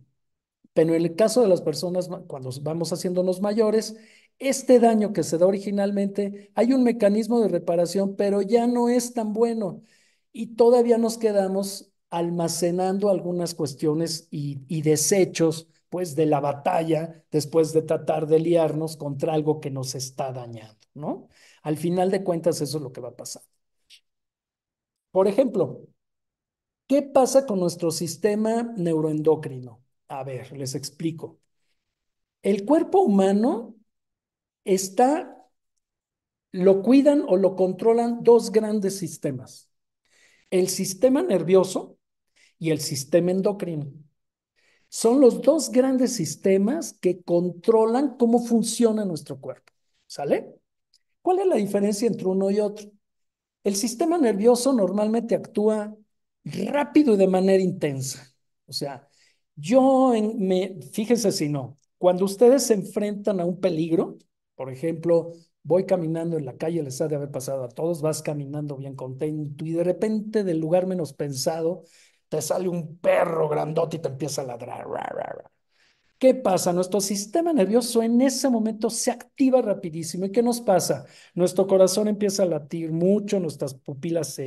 Pero en el caso de las personas, cuando vamos haciéndonos mayores, este daño que se da originalmente, hay un mecanismo de reparación, pero ya no es tan bueno. Y todavía nos quedamos almacenando algunas cuestiones y desechos, pues, de la batalla después de tratar de liarnos contra algo que nos está dañando, ¿no? Al final de cuentas, eso es lo que va a pasar. Por ejemplo, ¿qué pasa con nuestro sistema neuroendocrino? A ver, les explico. El cuerpo humano está, lo cuidan o lo controlan dos grandes sistemas, el sistema nervioso y el sistema endocrino. Son los dos grandes sistemas que controlan cómo funciona nuestro cuerpo. ¿Sale? ¿Cuál es la diferencia entre uno y otro? El sistema nervioso normalmente actúa rápido y de manera intensa. O sea, fíjense si no, cuando ustedes se enfrentan a un peligro, por ejemplo, voy caminando en la calle, les ha de haber pasado a todos, vas caminando bien contento y de repente del lugar menos pensado te sale un perro grandote y te empieza a ladrar. Ra, ra, ra. ¿Qué pasa? Nuestro sistema nervioso en ese momento se activa rapidísimo. ¿Y qué nos pasa? Nuestro corazón empieza a latir mucho, nuestras pupilas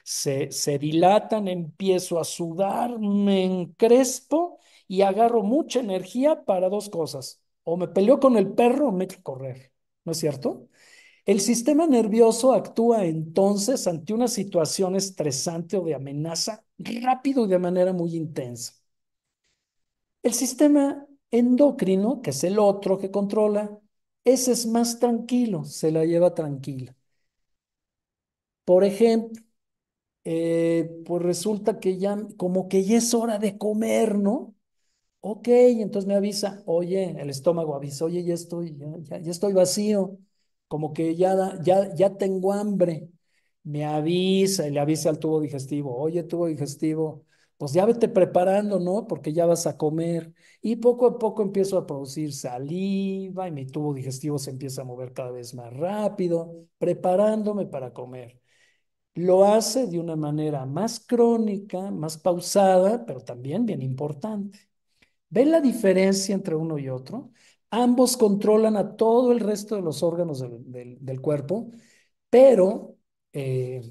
se dilatan, empiezo a sudar, me encrespo y agarro mucha energía para dos cosas. O me peleo con el perro o me echo a correr. ¿No es cierto? El sistema nervioso actúa entonces ante una situación estresante o de amenaza rápido y de manera muy intensa. El sistema endocrino, que es el otro que controla, ese es más tranquilo, se la lleva tranquila. Por ejemplo, pues resulta que ya, como que ya es hora de comer, ¿no? Ok, entonces me avisa, oye, el estómago avisa, oye, ya estoy vacío, como que ya tengo hambre. Me avisa y le avisa al tubo digestivo, oye, tubo digestivo, pues ya vete preparando, ¿no? Porque ya vas a comer. Y poco a poco empiezo a producir saliva y mi tubo digestivo se empieza a mover cada vez más rápido, preparándome para comer. Lo hace de una manera más crónica, más pausada, pero también bien importante. ¿Ven la diferencia entre uno y otro? Ambos controlan a todo el resto de los órganos del cuerpo, pero eh,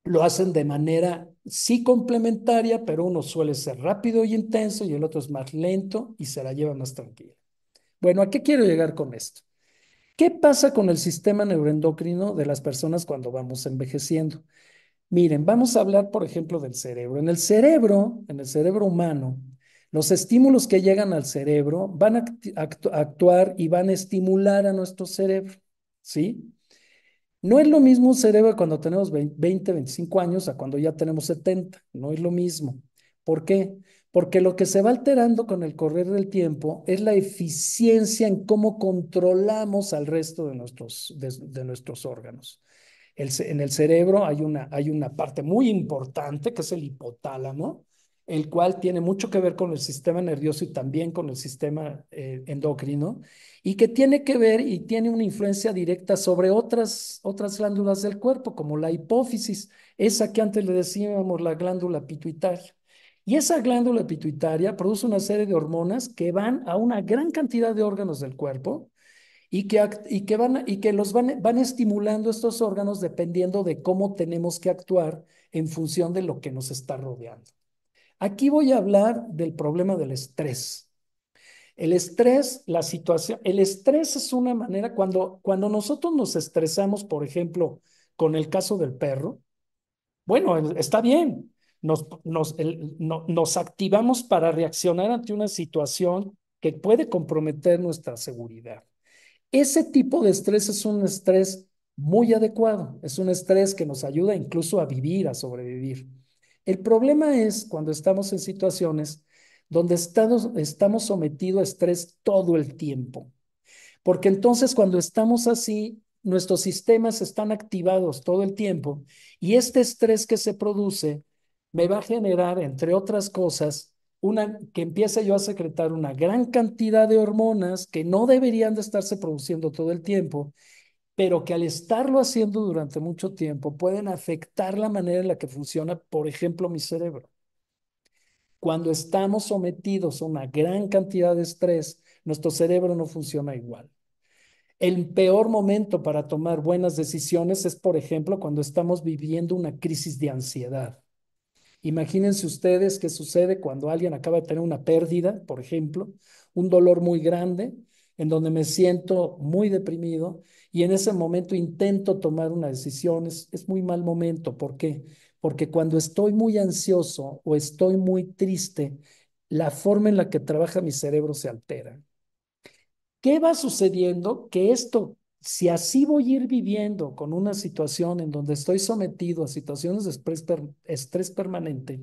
lo hacen de manera sí complementaria, pero uno suele ser rápido y intenso y el otro es más lento y se la lleva más tranquila. Bueno, ¿a qué quiero llegar con esto? ¿Qué pasa con el sistema neuroendocrino de las personas cuando vamos envejeciendo? Miren, vamos a hablar, por ejemplo, del cerebro. En el cerebro humano, los estímulos que llegan al cerebro van a actuar y van a estimular a nuestro cerebro, ¿sí? No es lo mismo un cerebro cuando tenemos 20, 25 años a cuando ya tenemos 70. No es lo mismo. ¿Por qué? Porque lo que se va alterando con el correr del tiempo es la eficiencia en cómo controlamos al resto de nuestros órganos. En el cerebro hay una parte muy importante que es el hipotálamo, el cual tiene mucho que ver con el sistema nervioso y también con el sistema endocrino, y que tiene que ver y tiene una influencia directa sobre otras glándulas del cuerpo, como la hipófisis, esa que antes le decíamos la glándula pituitaria. Y esa glándula pituitaria produce una serie de hormonas que van a una gran cantidad de órganos del cuerpo y que van estimulando estos órganos dependiendo de cómo tenemos que actuar en función de lo que nos está rodeando. Aquí voy a hablar del problema del estrés. El estrés es una manera, cuando nosotros nos estresamos, por ejemplo, con el caso del perro, bueno, está bien, nos activamos para reaccionar ante una situación que puede comprometer nuestra seguridad. Ese tipo de estrés es un estrés muy adecuado. Es un estrés que nos ayuda incluso a vivir, a sobrevivir. El problema es cuando estamos en situaciones donde estamos sometidos a estrés todo el tiempo. Porque entonces cuando estamos así, nuestros sistemas están activados todo el tiempo y este estrés que se produce me va a generar, entre otras cosas, que empiece yo a secretar una gran cantidad de hormonas que no deberían de estarse produciendo todo el tiempo, pero que al estarlo haciendo durante mucho tiempo pueden afectar la manera en la que funciona, por ejemplo, mi cerebro. Cuando estamos sometidos a una gran cantidad de estrés, nuestro cerebro no funciona igual. El peor momento para tomar buenas decisiones es, por ejemplo, cuando estamos viviendo una crisis de ansiedad. Imagínense ustedes qué sucede cuando alguien acaba de tener una pérdida, por ejemplo, un dolor muy grande, en donde me siento muy deprimido y en ese momento intento tomar una decisión. Es muy mal momento. ¿Por qué? Porque cuando estoy muy ansioso o estoy muy triste, la forma en la que trabaja mi cerebro se altera. ¿Qué va sucediendo? Que esto, si así voy a ir viviendo con una situación en donde estoy sometido a situaciones de estrés permanente,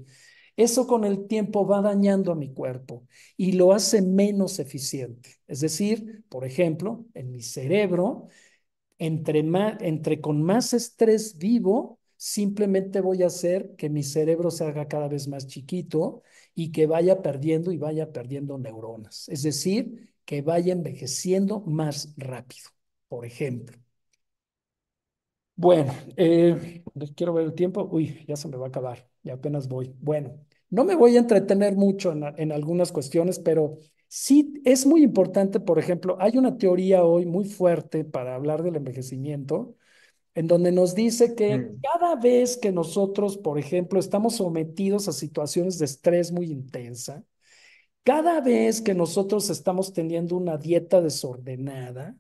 eso con el tiempo va dañando a mi cuerpo y lo hace menos eficiente. Es decir, por ejemplo, en mi cerebro entre con más estrés vivo, simplemente voy a hacer que mi cerebro se haga cada vez más chiquito y que vaya perdiendo y vaya perdiendo neuronas. Es decir, que vaya envejeciendo más rápido, por ejemplo. Bueno, quiero ver el tiempo. Uy, ya se me va a acabar, ya apenas voy. Bueno, no me voy a entretener mucho en algunas cuestiones, pero sí es muy importante, por ejemplo, hay una teoría hoy muy fuerte para hablar del envejecimiento, en donde nos dice que Mm, cada vez que nosotros, por ejemplo, estamos sometidos a situaciones de estrés muy intensa, cada vez que nosotros estamos teniendo una dieta desordenada,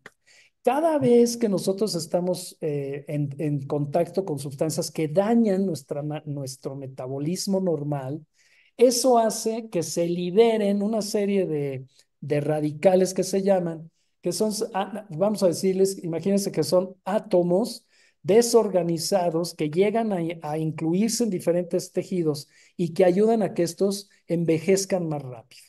cada vez que nosotros estamos en contacto con sustancias que dañan nuestro metabolismo normal, eso hace que se liberen una serie de radicales que se llaman, que son, vamos a decirles, imagínense que son átomos desorganizados que llegan a incluirse en diferentes tejidos y que ayudan a que estos envejezcan más rápido.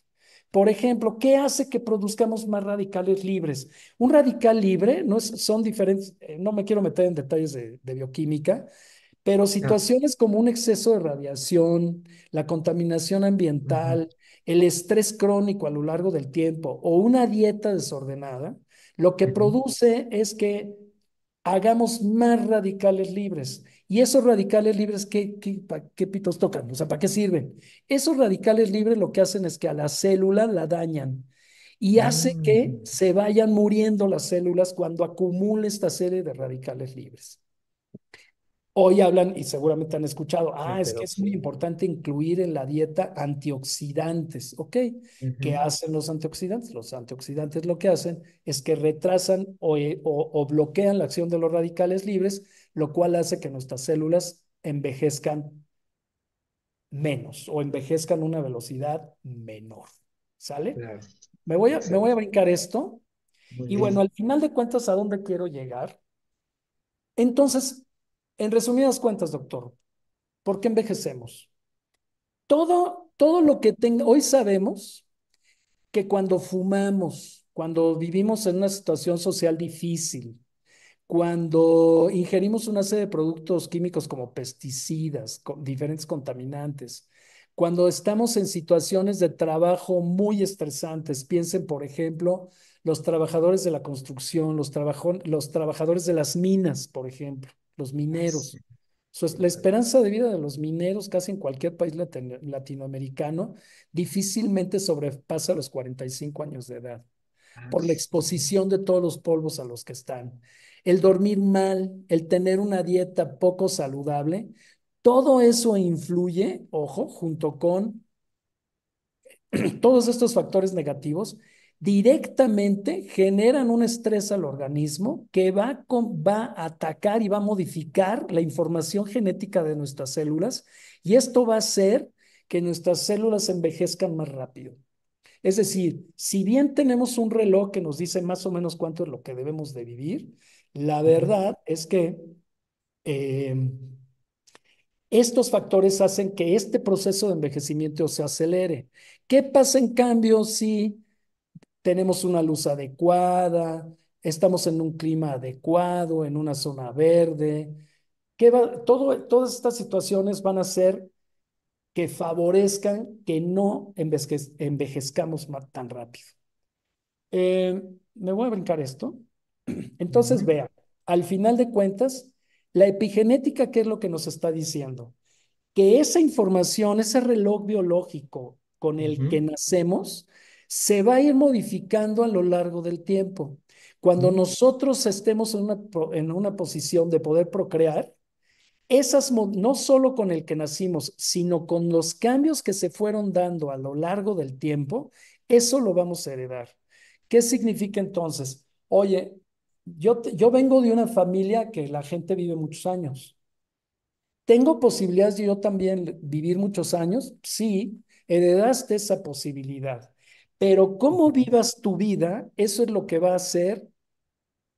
Por ejemplo, ¿qué hace que produzcamos más radicales libres? Un radical libre son diferentes, no me quiero meter en detalles de bioquímica, pero no, situaciones como un exceso de radiación, la contaminación ujú, ambiental, el estrés crónico a lo largo del tiempo o una dieta desordenada, lo que ujú, produce es que hagamos más radicales libres. ¿Y esos radicales libres qué pitos tocan? O sea, ¿para qué sirven? Esos radicales libres lo que hacen es que a la célula la dañan y hace que mm. se vayan muriendo las células cuando acumula esta serie de radicales libres. Hoy hablan, y seguramente han escuchado, Sí, es que pero es muy sí. importante incluir en la dieta antioxidantes, ¿ok? ¿Qué Ujú, hacen los antioxidantes? Los antioxidantes lo que hacen es que retrasan o bloquean la acción de los radicales libres, lo cual hace que nuestras células envejezcan menos o envejezcan a una velocidad menor, ¿sale? claro, Me voy a exacto. brincar esto Muy y bueno, bien. al final de cuentas, ¿a dónde quiero llegar? Entonces, en resumidas cuentas, doctor, ¿por qué envejecemos? Todo lo que tenga, hoy sabemos que cuando fumamos, cuando vivimos en una situación social difícil, cuando ingerimos una serie de productos químicos como pesticidas, diferentes contaminantes, cuando estamos en situaciones de trabajo muy estresantes, piensen, por ejemplo, los trabajadores de la construcción, los trabajadores de las minas, por ejemplo, los Ah, sí, mineros. La claro. esperanza de vida de los mineros, casi en cualquier país latinoamericano, difícilmente sobrepasa los 45 años de edad Ah, por la sí, exposición de todos los polvos a los que están. El dormir mal, el tener una dieta poco saludable, todo eso influye, ojo, junto con todos estos factores negativos, directamente generan un estrés al organismo que va a atacar y va a modificar la información genética de nuestras células y esto va a hacer que nuestras células envejezcan más rápido. Es decir, si bien tenemos un reloj que nos dice más o menos cuánto es lo que debemos de vivir, La Ujú, verdad es que eh, estos factores hacen que este proceso de envejecimiento se acelere. ¿Qué pasa en cambio si tenemos una luz adecuada, estamos en un clima adecuado, en una zona verde? Todas estas situaciones van a hacer que favorezcan que no envejezcamos tan rápido. Eh, Me voy a brincar esto. Entonces, ujú, vea, al final de cuentas, la epigenética, ¿qué es lo que nos está diciendo? Que esa información, ese reloj biológico con el que ujú, nacemos, se va a ir modificando a lo largo del tiempo. Cuando ujú, nosotros estemos en una posición de poder procrear, no solo con el que nacimos, sino con los cambios que se fueron dando a lo largo del tiempo, eso lo vamos a heredar. ¿Qué significa entonces? Oye, yo vengo de una familia que la gente vive muchos años. ¿Tengo posibilidades de yo también vivir muchos años? Sí, heredaste esa posibilidad. Pero cómo ujú. vivas tu vida, eso es lo que va a hacer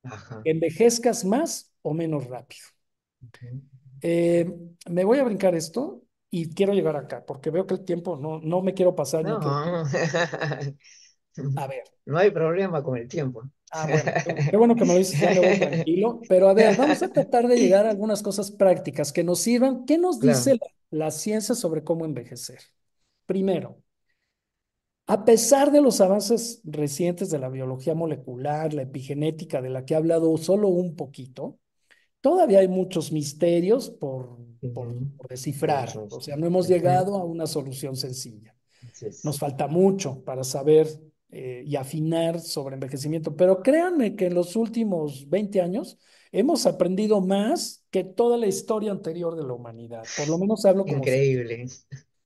Ajá. que envejezcas más o menos rápido. Ujú. Eh, Me voy a brincar esto y quiero llegar acá, porque veo que el tiempo no me quiero pasar ni quiero. No, A ver, no hay problema con el tiempo. bueno, qué bueno que me lo dices, ya me voy tranquilo, pero a ver, vamos a tratar de llegar a algunas cosas prácticas que nos sirvan. ¿Qué nos dice Claro. la ciencia sobre cómo envejecer? Primero, a pesar de los avances recientes de la biología molecular, la epigenética, de la que he hablado solo un poquito, todavía hay muchos misterios Ujú. por descifrar. O Muchos. sea, no hemos Ujú. llegado a una solución sencilla. Así es. Nos falta mucho para saber y afinar sobre envejecimiento, pero créanme que en los últimos 20 años hemos aprendido más que toda la historia anterior de la humanidad. Por lo menos hablo como científico. Increíble.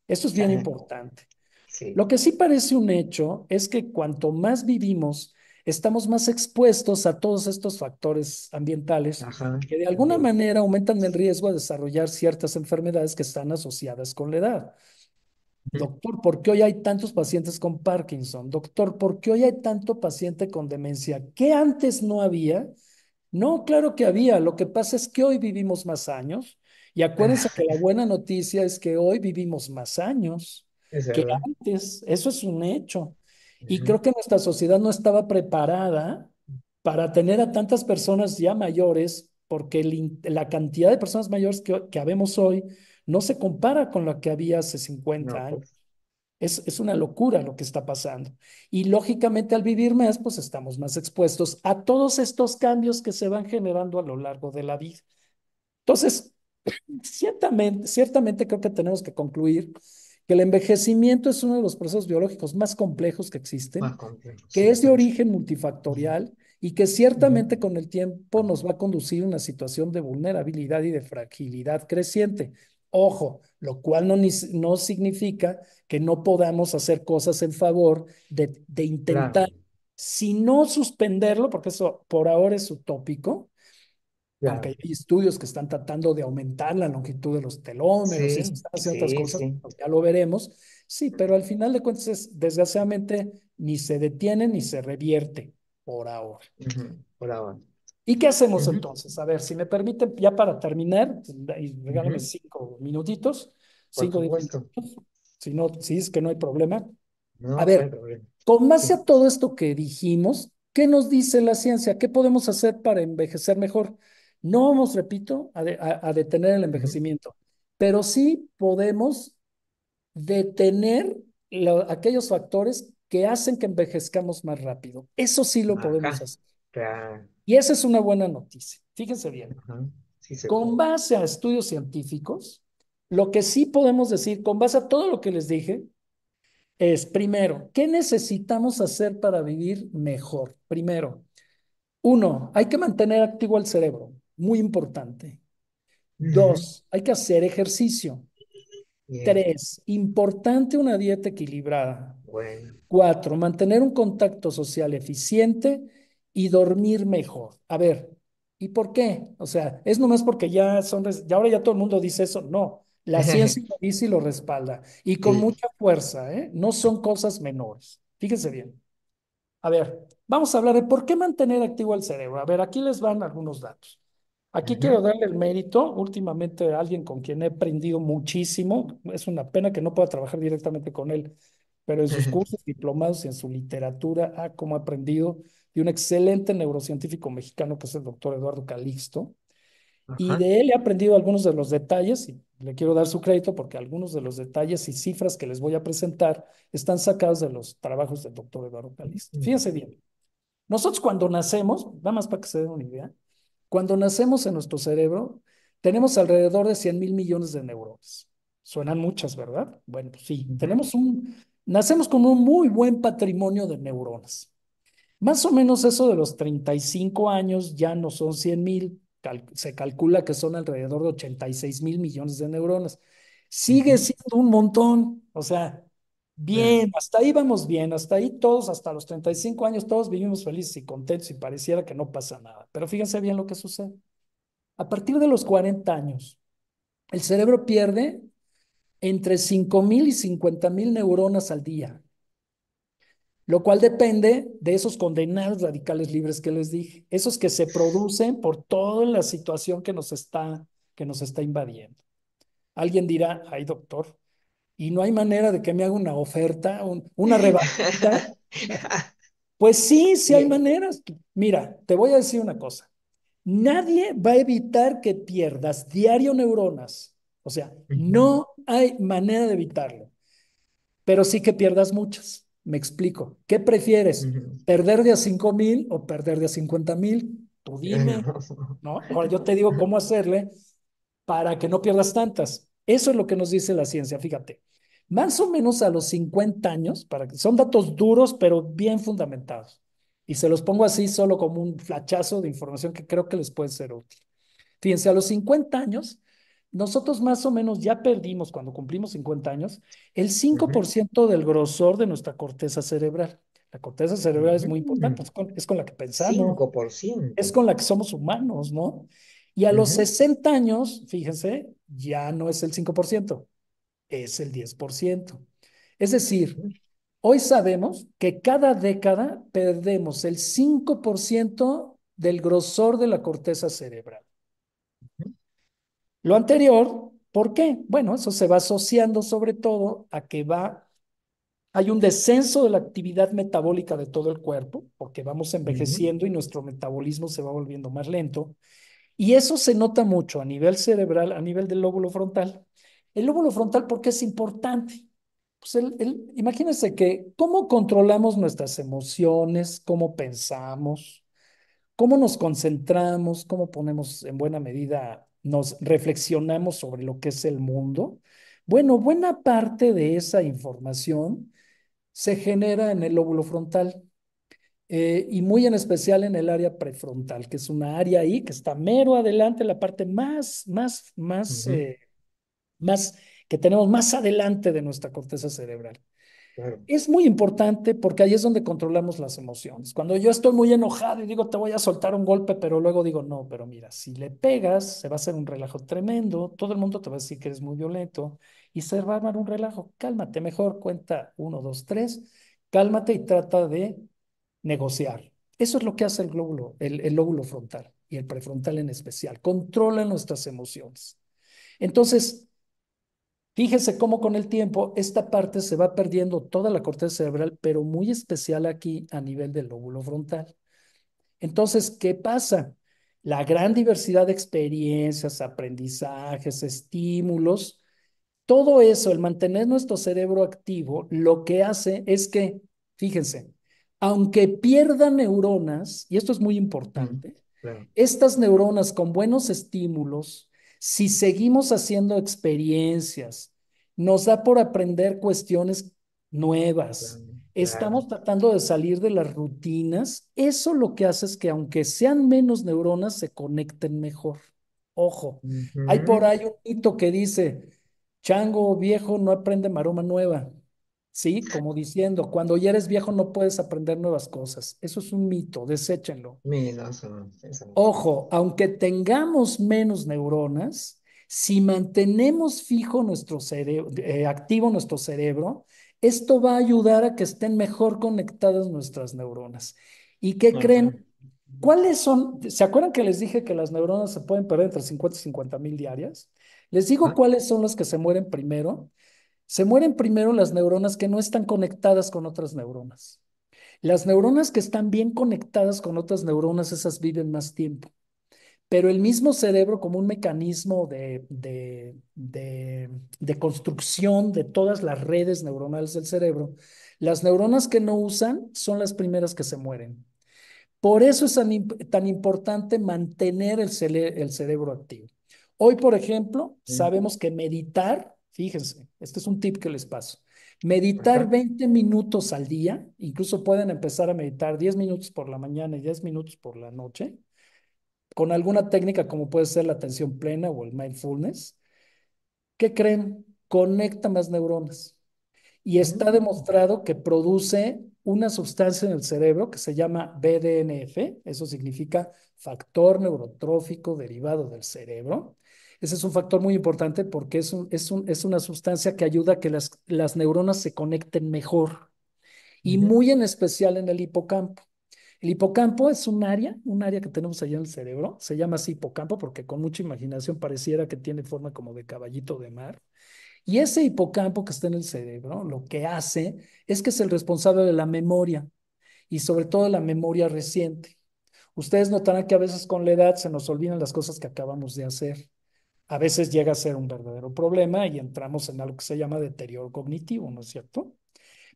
Esto es bien importante. Sí. Lo que sí parece un hecho es que cuanto más vivimos, estamos más expuestos a todos estos factores ambientales Ajá. que de alguna También. manera aumentan el riesgo de desarrollar ciertas enfermedades que están asociadas con la edad. Ujú. Doctor, ¿por qué hoy hay tantos pacientes con Parkinson? Doctor, ¿por qué hoy hay tanto paciente con demencia? ¿Qué antes no había? No, claro que había. Lo que pasa es que hoy vivimos más años y acuérdense que la buena noticia es que hoy vivimos más años Es que verdad. antes. Eso es un hecho. Y Ujú. creo que nuestra sociedad no estaba preparada para tener a tantas personas ya mayores porque la cantidad de personas mayores que habemos hoy no se compara con la que había hace No, 50 años. pues. Es una locura lo que está pasando. Y lógicamente al vivir más, pues estamos más expuestos a todos estos cambios que se van generando a lo largo de la vida. Entonces, ciertamente creo que tenemos que concluir que el envejecimiento es uno de los procesos biológicos más complejos que Más existen, complejo. que Sí, es de mucho. origen Ujú. multifactorial y que Ujú. ciertamente con el tiempo nos va a conducir a una situación de vulnerabilidad y de fragilidad creciente. Ojo, lo cual no significa que no podamos hacer cosas en favor de Claro. intentar, si no suspenderlo, porque eso por ahora es utópico, aunque Claro. hay estudios que están tratando de aumentar la longitud de los telómeros y se Sí, están haciendo otras sí, cosas, sí. pues ya lo veremos. Sí, pero al final de cuentas, desgraciadamente, ni se detiene ni se revierte por ahora. Ujú. Por ahora. ¿Y qué hacemos Ujú. entonces? A ver, si me permiten, ya para terminar, y regálame Ujú. 5 minutitos, Por 5 o 10 supuesto. minutos, si no, si es que no hay problema. A No, no hay ver, problema. con base Sí. a todo esto que dijimos, ¿qué nos dice la ciencia? ¿Qué podemos hacer para envejecer mejor? No vamos, repito, a detener el Ujú. envejecimiento, pero sí podemos detener aquellos factores que hacen que envejezcamos más rápido. Eso sí lo podemos Ajá. hacer. Claro. Y esa es una buena noticia. Fíjense bien. Ajá. Sí se Con puede. base a estudios científicos, lo que sí podemos decir, con base a todo lo que les dije, es, primero, ¿qué necesitamos hacer para vivir mejor? Primero, uno, hay que mantener activo el cerebro, muy importante. Ujú. Dos, hay que hacer ejercicio. Bien. Tres, importante una dieta equilibrada. Bueno. Cuatro, mantener un contacto social eficiente y dormir mejor. A ver, ¿y por qué? O sea, es nomás porque ya ahora ya todo el mundo dice eso. No, la ciencia lo dice y lo respalda. Y con Sí. mucha fuerza, ¿eh? No son cosas menores. Fíjense bien. A ver, vamos a hablar de por qué mantener activo el cerebro. A ver, aquí les van algunos datos. Aquí quiero Ujú. darle el mérito, últimamente a alguien con quien he aprendido muchísimo. Es una pena que no pueda trabajar directamente con él, pero en sus cursos, diplomados y en su literatura, como he aprendido de un excelente neurocientífico mexicano que es el doctor Eduardo Calixto. Y Ajá. de él he aprendido algunos de los detalles, y le quiero dar su crédito porque algunos de los detalles y cifras que les voy a presentar están sacados de los trabajos del doctor Eduardo Calixto. Mm. Fíjense bien, nosotros cuando nacemos, nada más para que se den una idea, cuando nacemos en nuestro cerebro, tenemos alrededor de 100.000 millones de neuronas. Suenan muchas, ¿verdad? Bueno, pues sí, Ujú. nacemos con un muy buen patrimonio de neuronas. Más o menos eso de los 35 años ya no son 100.000, se calcula que son alrededor de 86.000 millones de neuronas. Sigue Ujú. siendo un montón, o sea, Claro. bien, hasta ahí vamos bien, hasta ahí todos, hasta los 35 años, todos vivimos felices y contentos y pareciera que no pasa nada. Pero fíjense bien lo que sucede. A partir de los 40 años, el cerebro pierde entre 5.000 y 50.000 neuronas al día, lo cual depende de esos condenados radicales libres que les dije, esos que se producen por toda la situación que nos está invadiendo. Alguien dirá, ay doctor, y no hay manera de que me haga una oferta, una rebajita. Pues sí, sí hay Bien. maneras. Mira, te voy a decir una cosa. Nadie va a evitar que pierdas diario neuronas. O sea, Ujú. no hay manera de evitarlo, pero sí que pierdas muchas. Me explico. ¿Qué prefieres? Ujú. ¿Perder de a 5.000 o perder de a 50.000? Tú dime, ¿no? Ahora yo te digo cómo hacerle para que no pierdas tantas. Eso es lo que nos dice la ciencia, fíjate. Más o menos a los 50 años, son datos duros, pero bien fundamentados. Y se los pongo así solo como un flachazo de información que creo que les puede ser útil. Fíjense, a los 50 años, nosotros más o menos ya perdimos, cuando cumplimos 50 años, el cinco Ujú. por ciento del grosor de nuestra corteza cerebral. La corteza cerebral es muy importante, Ujú. es con la que pensamos, 5%. es con la que somos humanos, ¿no? Y a los Ujú. 60 años, fíjense, ya no es el 5%, es el 10%. Es decir, hoy sabemos que cada década perdemos el 5% del grosor de la corteza cerebral. Lo anterior, ¿por qué? Bueno, eso se va asociando sobre todo a que hay un descenso de la actividad metabólica de todo el cuerpo, porque vamos Ujú. envejeciendo y nuestro metabolismo se va volviendo más lento. Y eso se nota mucho a nivel cerebral, a nivel del lóbulo frontal. El lóbulo frontal, ¿por qué es importante? Pues imagínense que cómo controlamos nuestras emociones, cómo pensamos, cómo nos concentramos, cómo ponemos en buena medida, nos reflexionamos sobre lo que es el mundo. Bueno, buena parte de esa información se genera en el lóbulo frontal y muy en especial en el área prefrontal, que es una área ahí que está mero adelante, la parte Ujú. más que tenemos más adelante de nuestra corteza cerebral. Claro. Es muy importante porque ahí es donde controlamos las emociones. Cuando yo estoy muy enojado y digo, te voy a soltar un golpe, pero luego digo, no, pero mira, si le pegas, se va a hacer un relajo tremendo, todo el mundo te va a decir que eres muy violento y se va a armar un relajo. Cálmate, mejor cuenta uno, dos, tres, cálmate y trata de negociar. Eso es lo que hace el lóbulo frontal y el prefrontal en especial. Controla nuestras emociones. Entonces, fíjese cómo con el tiempo esta parte se va perdiendo toda la corteza cerebral, pero muy especial aquí a nivel del lóbulo frontal. Entonces, ¿qué pasa? La gran diversidad de experiencias, aprendizajes, estímulos, todo eso, el mantener nuestro cerebro activo, lo que hace es que, fíjense, aunque pierda neuronas, y esto es muy Mm. importante, Claro. estas neuronas con buenos estímulos, si seguimos haciendo experiencias, nos da por aprender cuestiones nuevas. Claro. Claro. Estamos tratando de salir de las rutinas. Eso lo que hace es que aunque sean menos neuronas, se conecten mejor. Ojo, hay por Ujú. ahí un mito que dice, chango viejo no aprende maroma nueva. Sí, como diciendo, cuando ya eres viejo no puedes aprender nuevas cosas. Eso es un mito, deséchenlo. Mira, eso no. Ojo, aunque tengamos menos neuronas, si mantenemos fijo nuestro cerebro, activo nuestro cerebro, Esto va a ayudar a que estén mejor conectadas nuestras neuronas. ¿Y qué Ajá. creen? ¿Cuáles son? ¿Se acuerdan que les dije que las neuronas se pueden perder entre 50 y 50 mil diarias? Les digo Ah, cuáles son las que se mueren primero. Se mueren primero las neuronas que no están conectadas con otras neuronas. Las neuronas que están bien conectadas con otras neuronas, esas viven más tiempo. Pero el mismo cerebro, como un mecanismo de construcción de todas las redes neuronales del cerebro, las neuronas que no usan son las primeras que se mueren. Por eso es tan importante mantener el cerebro activo. Hoy, por ejemplo, mm, sabemos que meditar, fíjense, este es un tip que les paso. Meditar ajá. 20 minutos al día, incluso pueden empezar a meditar 10 minutos por la mañana y 10 minutos por la noche, con alguna técnica como puede ser la atención plena o el mindfulness. ¿Qué creen? Conecta más neuronas. Y está Mm, demostrado que produce una sustancia en el cerebro que se llama BDNF, eso significa factor neurotrófico derivado del cerebro. Ese es un factor muy importante porque es una sustancia que ayuda a que las neuronas se conecten mejor y ujú, muy en especial en el hipocampo. El hipocampo es un área que tenemos allá en el cerebro, se llama así hipocampo porque con mucha imaginación pareciera que tiene forma como de caballito de mar. Y ese hipocampo que está en el cerebro, lo que hace es que es el responsable de la memoria y sobre todo la memoria reciente. Ustedes notarán que a veces con la edad se nos olvidan las cosas que acabamos de hacer. A veces llega a ser un verdadero problema y entramos en algo que se llama deterioro cognitivo, ¿no es cierto?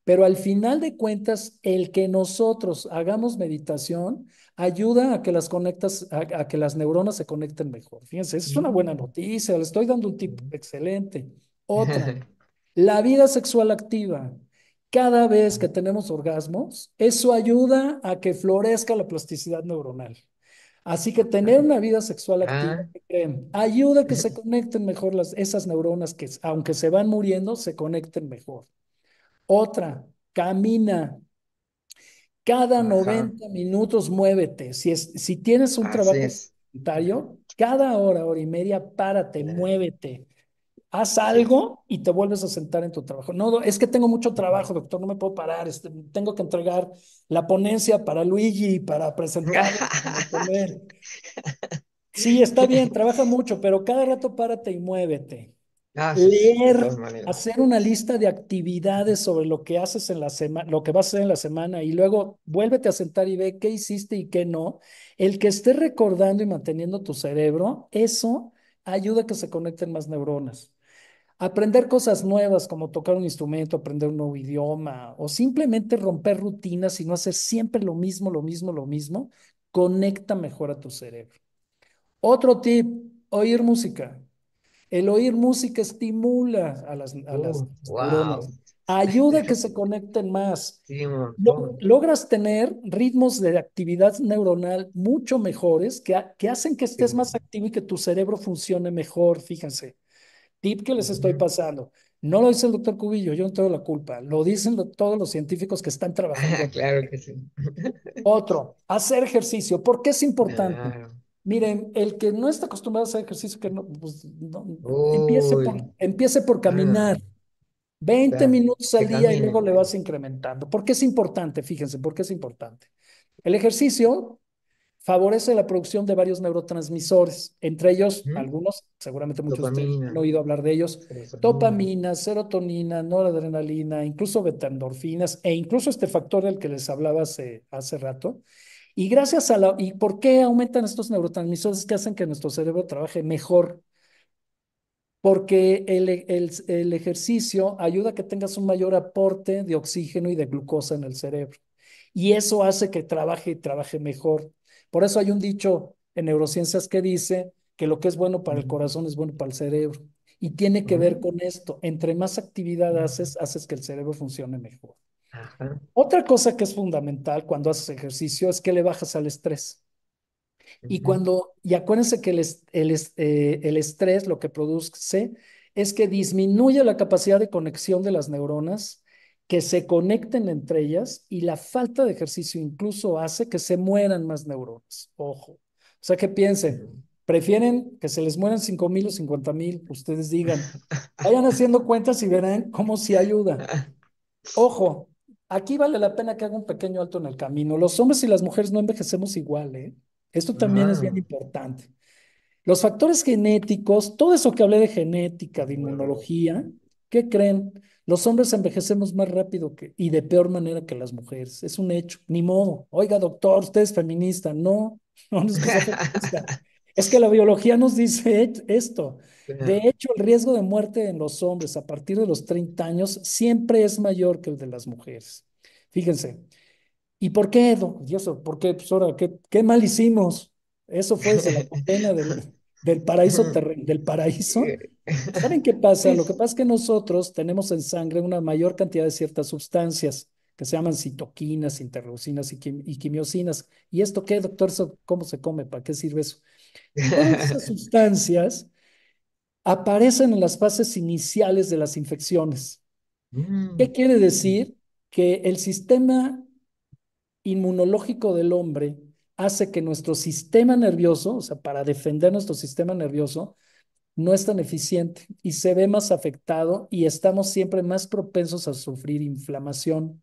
Pero al final de cuentas, el que nosotros hagamos meditación ayuda a que a que las neuronas se conecten mejor. Fíjense, esa es una buena mm, noticia. Le estoy dando un tip mm. excelente. Otra, la vida sexual activa. Cada vez que Ah, tenemos orgasmos, eso ayuda a que florezca la plasticidad neuronal. Así que tener una vida sexual activa, ah, ¿qué creen? Ayuda a que se conecten mejor esas neuronas que, aunque se van muriendo, se conecten mejor. Otra, camina. Cada ajá. 90 minutos muévete. Si tienes un Así trabajo es. sedentario, cada hora, hora y media, párate, Claro. muévete. Haz Sí. algo y te vuelves a sentar en tu trabajo. No, es que tengo mucho trabajo, doctor, no me puedo parar. Tengo que entregar la ponencia para Luigi, para presentarlo, para comer. Sí, está bien, trabaja mucho, pero cada rato párate y muévete. Ah, sí, sí, de Leer, todas maneras. hacer una lista de actividades sobre lo que haces en la semana, lo que vas a hacer en la semana y luego vuélvete a sentar y ve qué hiciste y qué no. El que estés recordando y manteniendo tu cerebro, eso ayuda a que se conecten más neuronas. Aprender cosas nuevas como tocar un instrumento, aprender un nuevo idioma o simplemente romper rutinas y no hacer siempre lo mismo, lo mismo, lo mismo, conecta mejor a tu cerebro. Otro tip, oír música. El oír música estimula a las Wow. neuronas, ayuda a que se conecten más. Sí, un montón. Logras tener ritmos de actividad neuronal mucho mejores que hacen que estés Sí. más activo y que tu cerebro funcione mejor. Fíjense, tip que les estoy Ujú. pasando. No lo dice el doctor Cubillo, yo no tengo la culpa. Lo dicen todos los científicos que están trabajando. Claro que sí. Otro, hacer ejercicio. ¿Por qué es importante? Claro. Miren, el que no está acostumbrado a hacer ejercicio, que no, pues, Uy, empiece por ah, caminar 20 claro, minutos que al día y luego caminen. le vas incrementando. ¿Por qué es importante? Fíjense, ¿por qué es importante? El ejercicio favorece la producción de varios neurotransmisores, entre ellos Ujú. algunos, seguramente muchos de ustedes han Dopamina, oído hablar de ellos, serotonina. dopamina, serotonina, noradrenalina, incluso beta-endorfinas e incluso este factor del que les hablaba hace rato. ¿Y por qué aumentan estos neurotransmisores que hacen que nuestro cerebro trabaje mejor? Porque el ejercicio ayuda a que tengas un mayor aporte de oxígeno y de glucosa en el cerebro. Y eso hace que trabaje y trabaje mejor. Por eso hay un dicho en neurociencias que dice que lo que es bueno para el Ujú. corazón es bueno para el cerebro. Y tiene que ver Ujú. con esto. Entre más actividad Ujú. haces que el cerebro funcione mejor. Ajá. Otra cosa que es fundamental cuando haces ejercicio es que le bajas al estrés. Ujú. Y acuérdense que el estrés lo que produce es que disminuye la capacidad de conexión de las neuronas, que se conecten entre ellas y la falta de ejercicio incluso hace que se mueran más neuronas. Ojo. O sea que piensen, Ujú. prefieren que se les mueran 5,000 o 50,000, ustedes digan, vayan haciendo cuentas y verán cómo sí ayuda. Ojo, aquí vale la pena que haga un pequeño alto en el camino. Los hombres y las mujeres no envejecemos igual, ¿eh? Esto también es bien Ah, importante. Los factores genéticos, todo eso que hablé de genética, de inmunología, ¿qué creen? Los hombres envejecemos más rápido y de peor manera que las mujeres. Es un hecho. Ni modo. Oiga, doctor, usted es feminista. No, no es que sea feminista. Es que la biología nos dice esto. De claro. hecho, el riesgo de muerte en los hombres a partir de los 30 años siempre es mayor que el de las mujeres. Fíjense. ¿Y por qué, doc? Y eso, ¿por qué? Pues ahora, ¿qué mal hicimos? Eso fue desde la condena del paraíso, del paraíso. ¿Saben qué pasa? Lo que pasa es que nosotros tenemos en sangre una mayor cantidad de ciertas sustancias que se llaman citoquinas, interleucinas y quimiosinas. ¿Y esto qué, doctor? ¿Eso cómo se come? ¿Para qué sirve eso? Todas esas sustancias aparecen en las fases iniciales de las infecciones. ¿Qué Mm, quiere decir? Que el sistema inmunológico del hombre hace que nuestro sistema nervioso, o sea, para defender nuestro sistema nervioso, no es tan eficiente y se ve más afectado y estamos siempre más propensos a sufrir inflamación.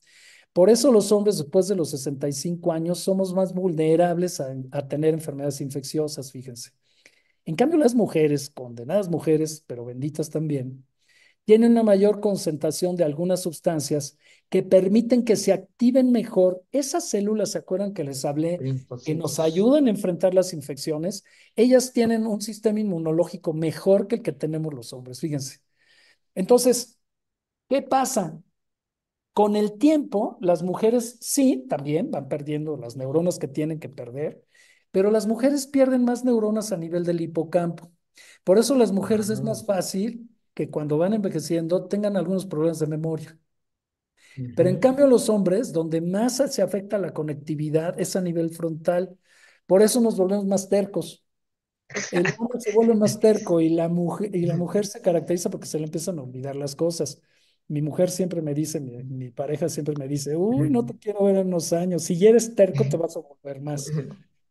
Por eso los hombres después de los 65 años somos más vulnerables a tener enfermedades infecciosas, fíjense. En cambio, las mujeres, condenadas mujeres, pero benditas también, tienen una mayor concentración de algunas sustancias que permiten que se activen mejor esas células, ¿se acuerdan que les hablé? Que nos linfocitos. ayudan a enfrentar las infecciones. Ellas tienen un sistema inmunológico mejor que el que tenemos los hombres, fíjense. Entonces, ¿qué pasa? Con el tiempo, las mujeres sí, también van perdiendo las neuronas que tienen que perder, pero las mujeres pierden más neuronas a nivel del hipocampo. Por eso las mujeres es Ah, más fácil que cuando van envejeciendo tengan algunos problemas de memoria. Pero en ujú. cambio los hombres, donde más se afecta la conectividad es a nivel frontal. Por eso nos volvemos más tercos. El hombre se vuelve más terco y la mujer se caracteriza porque se le empiezan a olvidar las cosas. Mi mujer siempre me dice, mi pareja siempre me dice, uy, no te quiero ver en unos años. Si ya eres terco, te vas a volver más.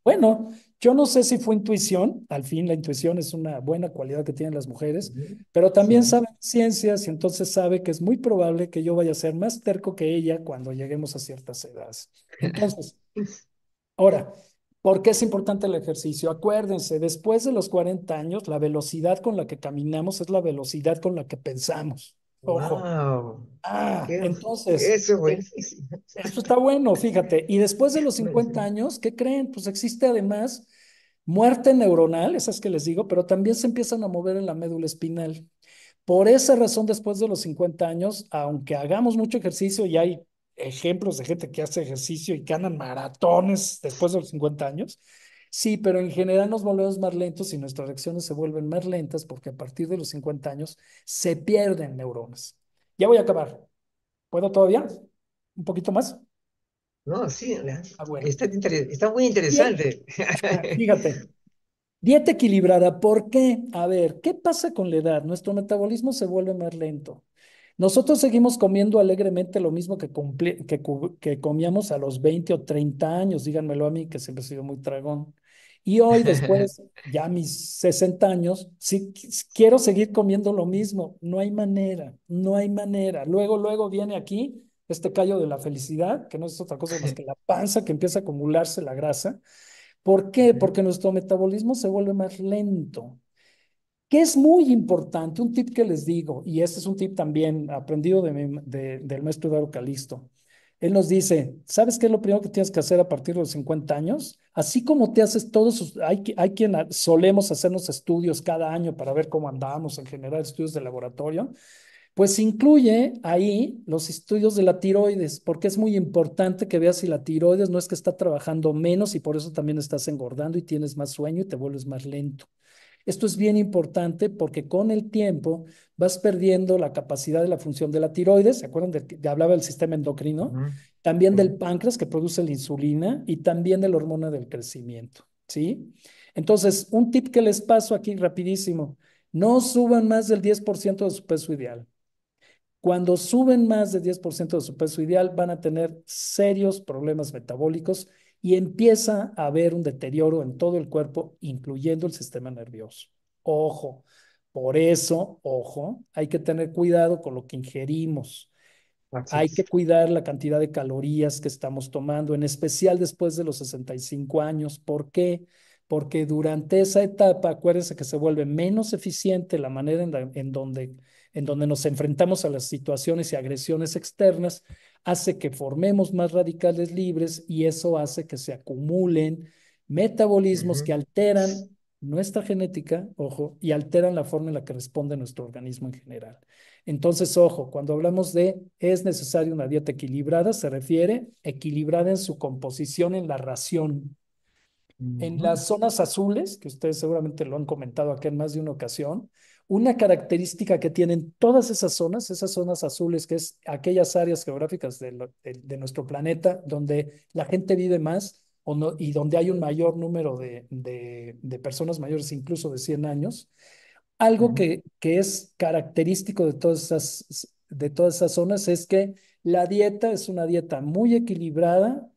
Bueno, yo no sé si fue intuición, al fin la intuición es una buena cualidad que tienen las mujeres, pero también Sí. saben ciencias y entonces sabe que es muy probable que yo vaya a ser más terco que ella cuando lleguemos a ciertas edades. Entonces, ahora, ¿por qué es importante el ejercicio? Acuérdense, después de los 40 años, la velocidad con la que caminamos es la velocidad con la que pensamos. Ojo. Wow. Entonces, Eso es buenísimo. eso está bueno, fíjate. Y después de los 50 años, ¿qué creen? Pues existe además muerte neuronal, esas que les digo, pero también se empiezan a mover en la médula espinal. Por esa razón, después de los 50 años, aunque hagamos mucho ejercicio, y hay ejemplos de gente que hace ejercicio y que andan maratones después de los 50 años, sí, pero en general nos volvemos más lentos y nuestras reacciones se vuelven más lentas porque a partir de los 50 años se pierden neuronas. Ya voy a acabar. ¿Puedo todavía? ¿Un poquito más? No, sí, Bueno. está muy Bien, interesante. fíjate. Dieta equilibrada, ¿por qué? A ver, ¿qué pasa con la edad? Nuestro metabolismo se vuelve más lento. Nosotros seguimos comiendo alegremente lo mismo que comíamos a los 20 o 30 años, díganmelo a mí, que siempre he sido muy tragón. Y hoy, después, ya a mis 60 años, sí quiero seguir comiendo lo mismo. No hay manera, no hay manera. Luego viene aquí este callo de la felicidad, que no es otra cosa más que la panza que empieza a acumularse la grasa. ¿Por qué? Porque nuestro metabolismo se vuelve más lento. ¿Qué es muy importante? Un tip que les digo, y este es un tip también aprendido del maestro Eduardo Calisto. Él nos dice, ¿sabes qué es lo primero que tienes que hacer a partir de los 50 años? Así como te haces hay quien solemos hacernos estudios cada año para ver cómo andamos, en general estudios de laboratorio. Pues incluye ahí los estudios de la tiroides, porque es muy importante que veas si la tiroides no es que está trabajando menos y por eso también estás engordando y tienes más sueño y te vuelves más lento. Esto es bien importante porque con el tiempo vas perdiendo la capacidad de la función de la tiroides. ¿Se acuerdan de que hablaba del sistema endocrino? Ujú, También sí. del páncreas que produce la insulina y también de la hormona del crecimiento. ¿Sí? Entonces, un tip que les paso aquí rapidísimo. No suban más del 10% de su peso ideal. Cuando suben más de 10% de su peso ideal, van a tener serios problemas metabólicos y empieza a haber un deterioro en todo el cuerpo, incluyendo el sistema nervioso. Ojo, por eso, ojo, hay que tener cuidado con lo que ingerimos. Así Hay que es. cuidar la cantidad de calorías que estamos tomando, en especial después de los 65 años. ¿Por qué? Porque durante esa etapa, acuérdense que se vuelve menos eficiente la manera en donde nos enfrentamos a las situaciones y agresiones externas, hace que formemos más radicales libres y eso hace que se acumulen metabolismos que Ujú. alteran nuestra genética, ojo, y alteran la forma en la que responde nuestro organismo en general. Entonces, ojo, cuando hablamos de es necesaria una dieta equilibrada, se refiere equilibrada en su composición en la ración. En Ujú. las zonas azules, que ustedes seguramente lo han comentado aquí en más de una ocasión, una característica que tienen todas esas zonas azules, que es aquellas áreas geográficas de nuestro planeta donde la gente vive más o no, y donde hay un mayor número de personas mayores, incluso de 100 años, algo Ujú. que es característico de todas esas zonas es que la dieta es una dieta muy equilibrada,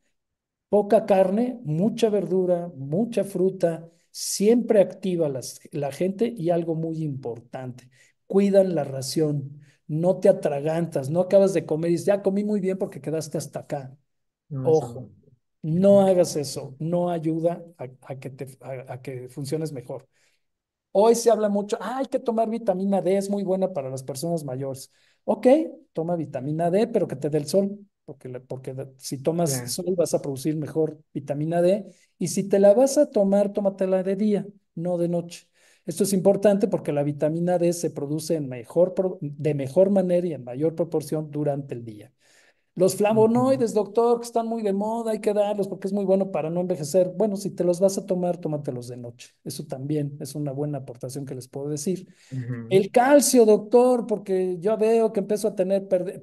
poca carne, mucha verdura, mucha fruta, siempre activa la gente y algo muy importante, cuidan la ración, no te atragantas, no acabas de comer y dices, ya comí muy bien porque quedaste hasta acá. No, eso no. Ojo, no Ujú. hagas eso, no ayuda a que funciones mejor. Hoy se habla mucho, hay que tomar vitamina D, es muy buena para las personas mayores. Ok, toma vitamina D, pero que te dé el sol, porque si tomas Claro. sol vas a producir mejor vitamina D. Y si te la vas a tomar, tómatela de día, no de noche. Esto es importante porque la vitamina D se produce de mejor manera y en mayor proporción durante el día. Los Ujú. flavonoides, doctor, que están muy de moda, hay que darlos porque es muy bueno para no envejecer. Bueno, si te los vas a tomar, tómatelos de noche. Eso también es una buena aportación que les puedo decir. Ujú. El calcio, doctor, porque yo veo que empiezo a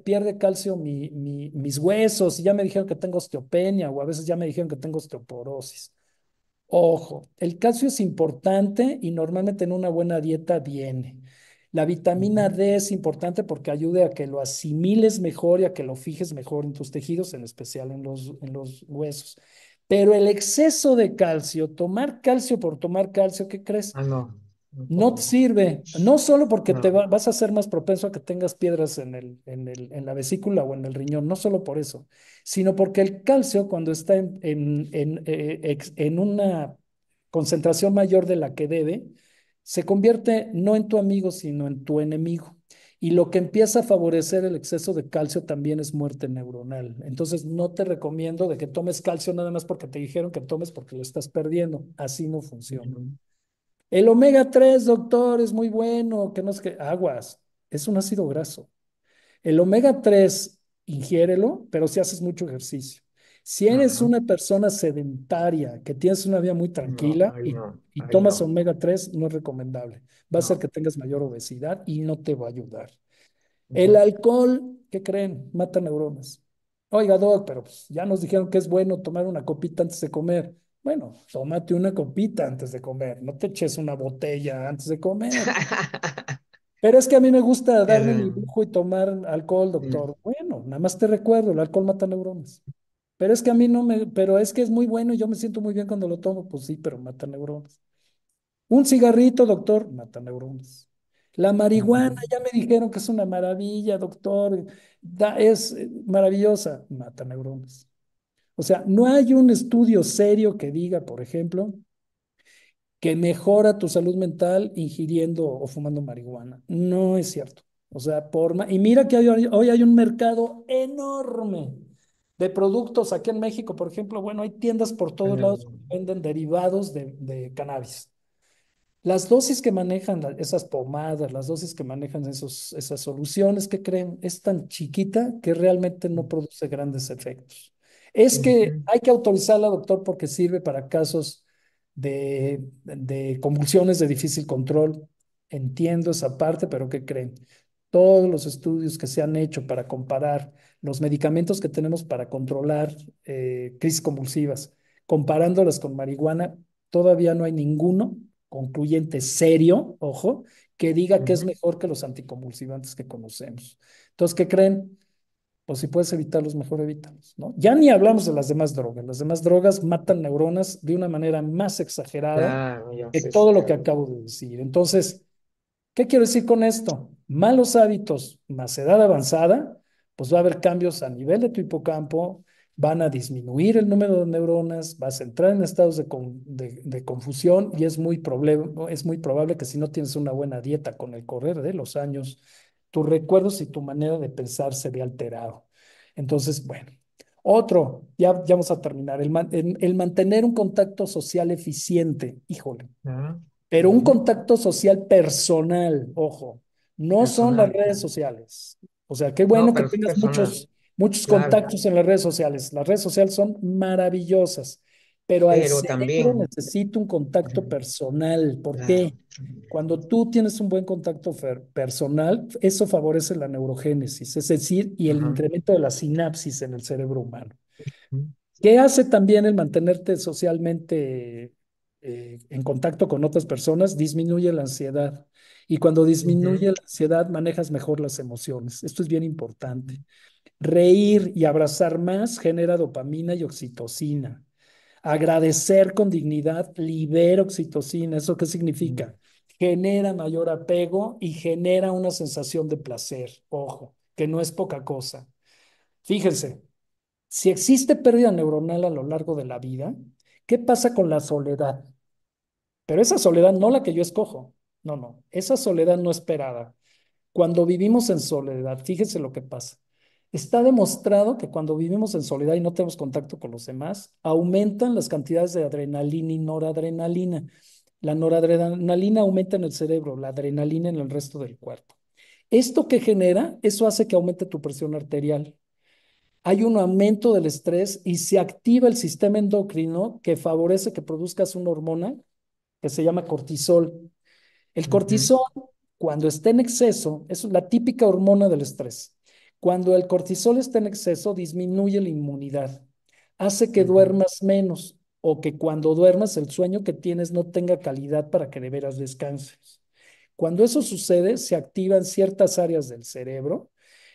pierde calcio mis huesos y ya me dijeron que tengo osteopenia o a veces ya me dijeron que tengo osteoporosis. Ojo, el calcio es importante y normalmente en una buena dieta viene. La vitamina Ujú. D es importante porque ayuda a que lo asimiles mejor y a que lo fijes mejor en tus tejidos, en especial en los huesos. Pero el exceso de calcio, tomar calcio por tomar calcio, ¿qué crees? Ah, no, No te tampoco. sirve, no solo porque No. vas a ser más propenso a que tengas piedras en la vesícula o en el riñón, no solo por eso, sino porque el calcio cuando está en una concentración mayor de la que debe, se convierte no en tu amigo, sino en tu enemigo. Y lo que empieza a favorecer el exceso de calcio también es muerte neuronal. Entonces, no te recomiendo de que tomes calcio nada más porque te dijeron que tomes porque lo estás perdiendo. Así no funciona. Ujú. El omega 3, doctor, es muy bueno, que no es que aguas, es un ácido graso. El omega 3, ingiérelo, pero si haces mucho ejercicio. Si eres Ajá. una persona sedentaria, que tienes una vida muy No, tranquila ahí no, y ahí tomas no, omega 3, no es recomendable. Va a hacer no. que tengas mayor obesidad y no te va a ayudar. El Ujú. alcohol, ¿qué creen? Mata neuronas. Oiga, doc, pero pues, ya nos dijeron que es bueno tomar una copita antes de comer. Bueno, tómate una copita antes de comer, no te eches una botella antes de comer. Pero es que a mí me gusta darme mi Eso, lujo y tomar alcohol, mm, doctor. Bueno, nada más te recuerdo, el alcohol mata neuronas. Pero es que a mí no me, pero es que es muy bueno y yo me siento muy bien cuando lo tomo. Pues sí, pero mata neuronas. Un cigarrito, doctor, mata neuronas. La marihuana, ujú. ya me dijeron que es una maravilla, doctor. Es maravillosa, mata neuronas. O sea, no hay un estudio serio que diga, por ejemplo, que mejora tu salud mental ingiriendo o fumando marihuana. No es cierto. O sea, y mira que hoy hay un mercado enorme de productos aquí en México, por ejemplo, bueno, hay tiendas por todos lados que venden derivados de cannabis. Las dosis que manejan esas pomadas, las dosis que manejan esas soluciones, ¿que creen? Es tan chiquita que realmente no produce grandes efectos. Es que Ujú. hay que autorizarla, doctor, porque sirve para casos de convulsiones de difícil control. Entiendo esa parte, pero ¿qué creen? Todos los estudios que se han hecho para comparar los medicamentos que tenemos para controlar crisis convulsivas, comparándolas con marihuana, todavía no hay ninguno concluyente serio, ojo, que diga que es Ujú. mejor que los anticonvulsivantes que conocemos. Entonces, ¿qué creen? Pues si puedes evitarlos, mejor evítalos, ¿no? Ya ni hablamos de las demás drogas. Las demás drogas matan neuronas de una manera más exagerada Claro, ya que sé, sí, todo lo que claro. acabo de decir. Entonces, ¿qué quiero decir con esto? Malos hábitos más edad avanzada pues va a haber cambios a nivel de tu hipocampo, van a disminuir el número de neuronas, vas a entrar en estados de confusión y es muy probable que si no tienes una buena dieta con el correr de los años, tus recuerdos y tu manera de pensar se ve alterado. Entonces, bueno, ya vamos a terminar, el mantener un contacto social eficiente, híjole, Ah, pero un ujú. contacto social personal, ojo, no son las Personal. redes sociales. O sea, qué No, bueno que pero tengas personal. muchos Claro. contactos en las redes sociales. Las redes sociales son maravillosas, pero al Pero cerebro también, necesita un contacto ujú, personal. ¿Por claro. qué? Cuando tú tienes un buen contacto personal, eso favorece la neurogénesis, es decir, y el Ajá. incremento de la sinapsis en el cerebro humano. Ujú, ¿Qué hace también el mantenerte socialmente en contacto con otras personas? Disminuye la ansiedad. Y cuando disminuye ujú, la ansiedad, manejas mejor las emociones. Esto es bien importante. Reír y abrazar más genera dopamina y oxitocina. Agradecer con dignidad libera oxitocina. ¿Eso qué ujú, significa? Genera mayor apego y genera una sensación de placer. Ojo, que no es poca cosa. Fíjense, si existe pérdida neuronal a lo largo de la vida, ¿qué pasa con la soledad? Pero esa soledad no la que yo escojo. No, no, esa soledad no esperada. Cuando vivimos en soledad, fíjense lo que pasa. Está demostrado que cuando vivimos en soledad y no tenemos contacto con los demás, aumentan las cantidades de adrenalina y noradrenalina. La noradrenalina aumenta en el cerebro, la adrenalina en el resto del cuerpo. ¿Esto que genera? Eso hace que aumente tu presión arterial. Hay un aumento del estrés y se activa el sistema endocrino que favorece que produzcas una hormona que se llama cortisol. El ujú, cortisol, cuando está en exceso, es la típica hormona del estrés. Cuando el cortisol está en exceso, disminuye la inmunidad, hace que ujú, duermas menos o que cuando duermas el sueño que tienes no tenga calidad para que de veras descanses. Cuando eso sucede, se activan ciertas áreas del cerebro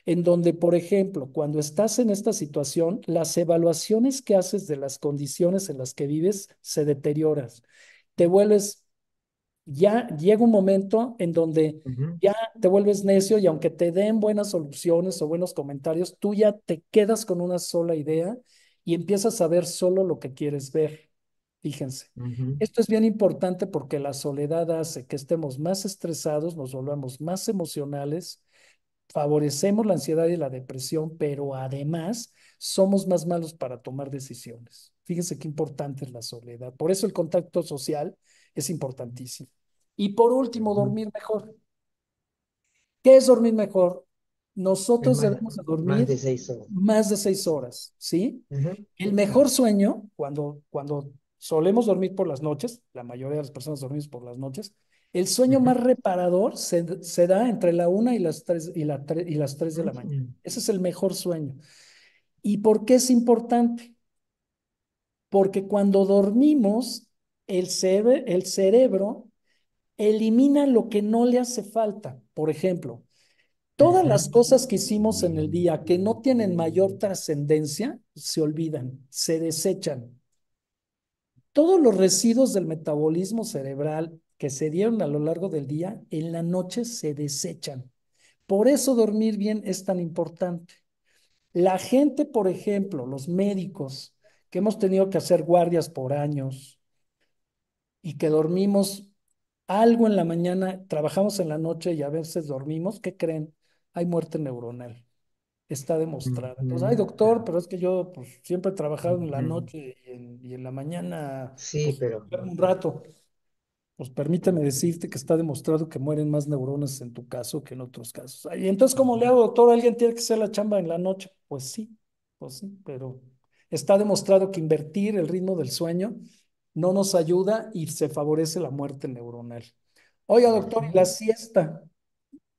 en donde, por ejemplo, cuando estás en esta situación, las evaluaciones que haces de las condiciones en las que vives se deterioran. Te vuelves ya llega un momento en donde ujú, ya te vuelves necio y aunque te den buenas soluciones o buenos comentarios, tú ya te quedas con una sola idea y empiezas a ver solo lo que quieres ver. Fíjense. ujú, Esto es bien importante porque la soledad hace que estemos más estresados, nos volvamos más emocionales, favorecemos la ansiedad y la depresión, pero además somos más malos para tomar decisiones. Fíjense qué importante es la soledad. Por eso el contacto social es importantísimo. Y por último, ujú. dormir mejor. ¿Qué es dormir mejor? Es Nosotros más, debemos de más dormir de 6 horas. más de 6 horas, ¿sí? Ujú, El mejor sueño, cuando solemos dormir por las noches, la mayoría de las personas dormimos por las noches, el sueño ujú, más reparador se da entre la 1 y las 3 y las 3 de la mañana. ujú, Ese es el mejor sueño. ¿Y por qué es importante? Porque cuando dormimos, el cerebro elimina lo que no le hace falta. Por ejemplo, todas las ujú, cosas que hicimos en el día que no tienen mayor trascendencia se olvidan, se desechan. Todos los residuos del metabolismo cerebral que se dieron a lo largo del día, en la noche se desechan. Por eso dormir bien es tan importante. La gente, por ejemplo, los médicos, que hemos tenido que hacer guardias por años y que dormimos algo en la mañana, trabajamos en la noche y a veces dormimos, ¿qué creen? Hay muerte neuronal. Está demostrado. Entonces, ay, ujú, doctor, pero es que yo pues, siempre he trabajado en la ujú. noche y en la mañana, Sí, pues, pero duermo un rato. Pues permíteme decirte que está demostrado que mueren más neuronas en tu caso que en otros casos. Ay, entonces, ¿cómo le hago, doctor? ¿Alguien tiene que hacer la chamba en la noche? Pues sí, pero está demostrado que invertir el ritmo del sueño no nos ayuda y se favorece la muerte neuronal. Oiga, doctor, ¿y la ujú. siesta?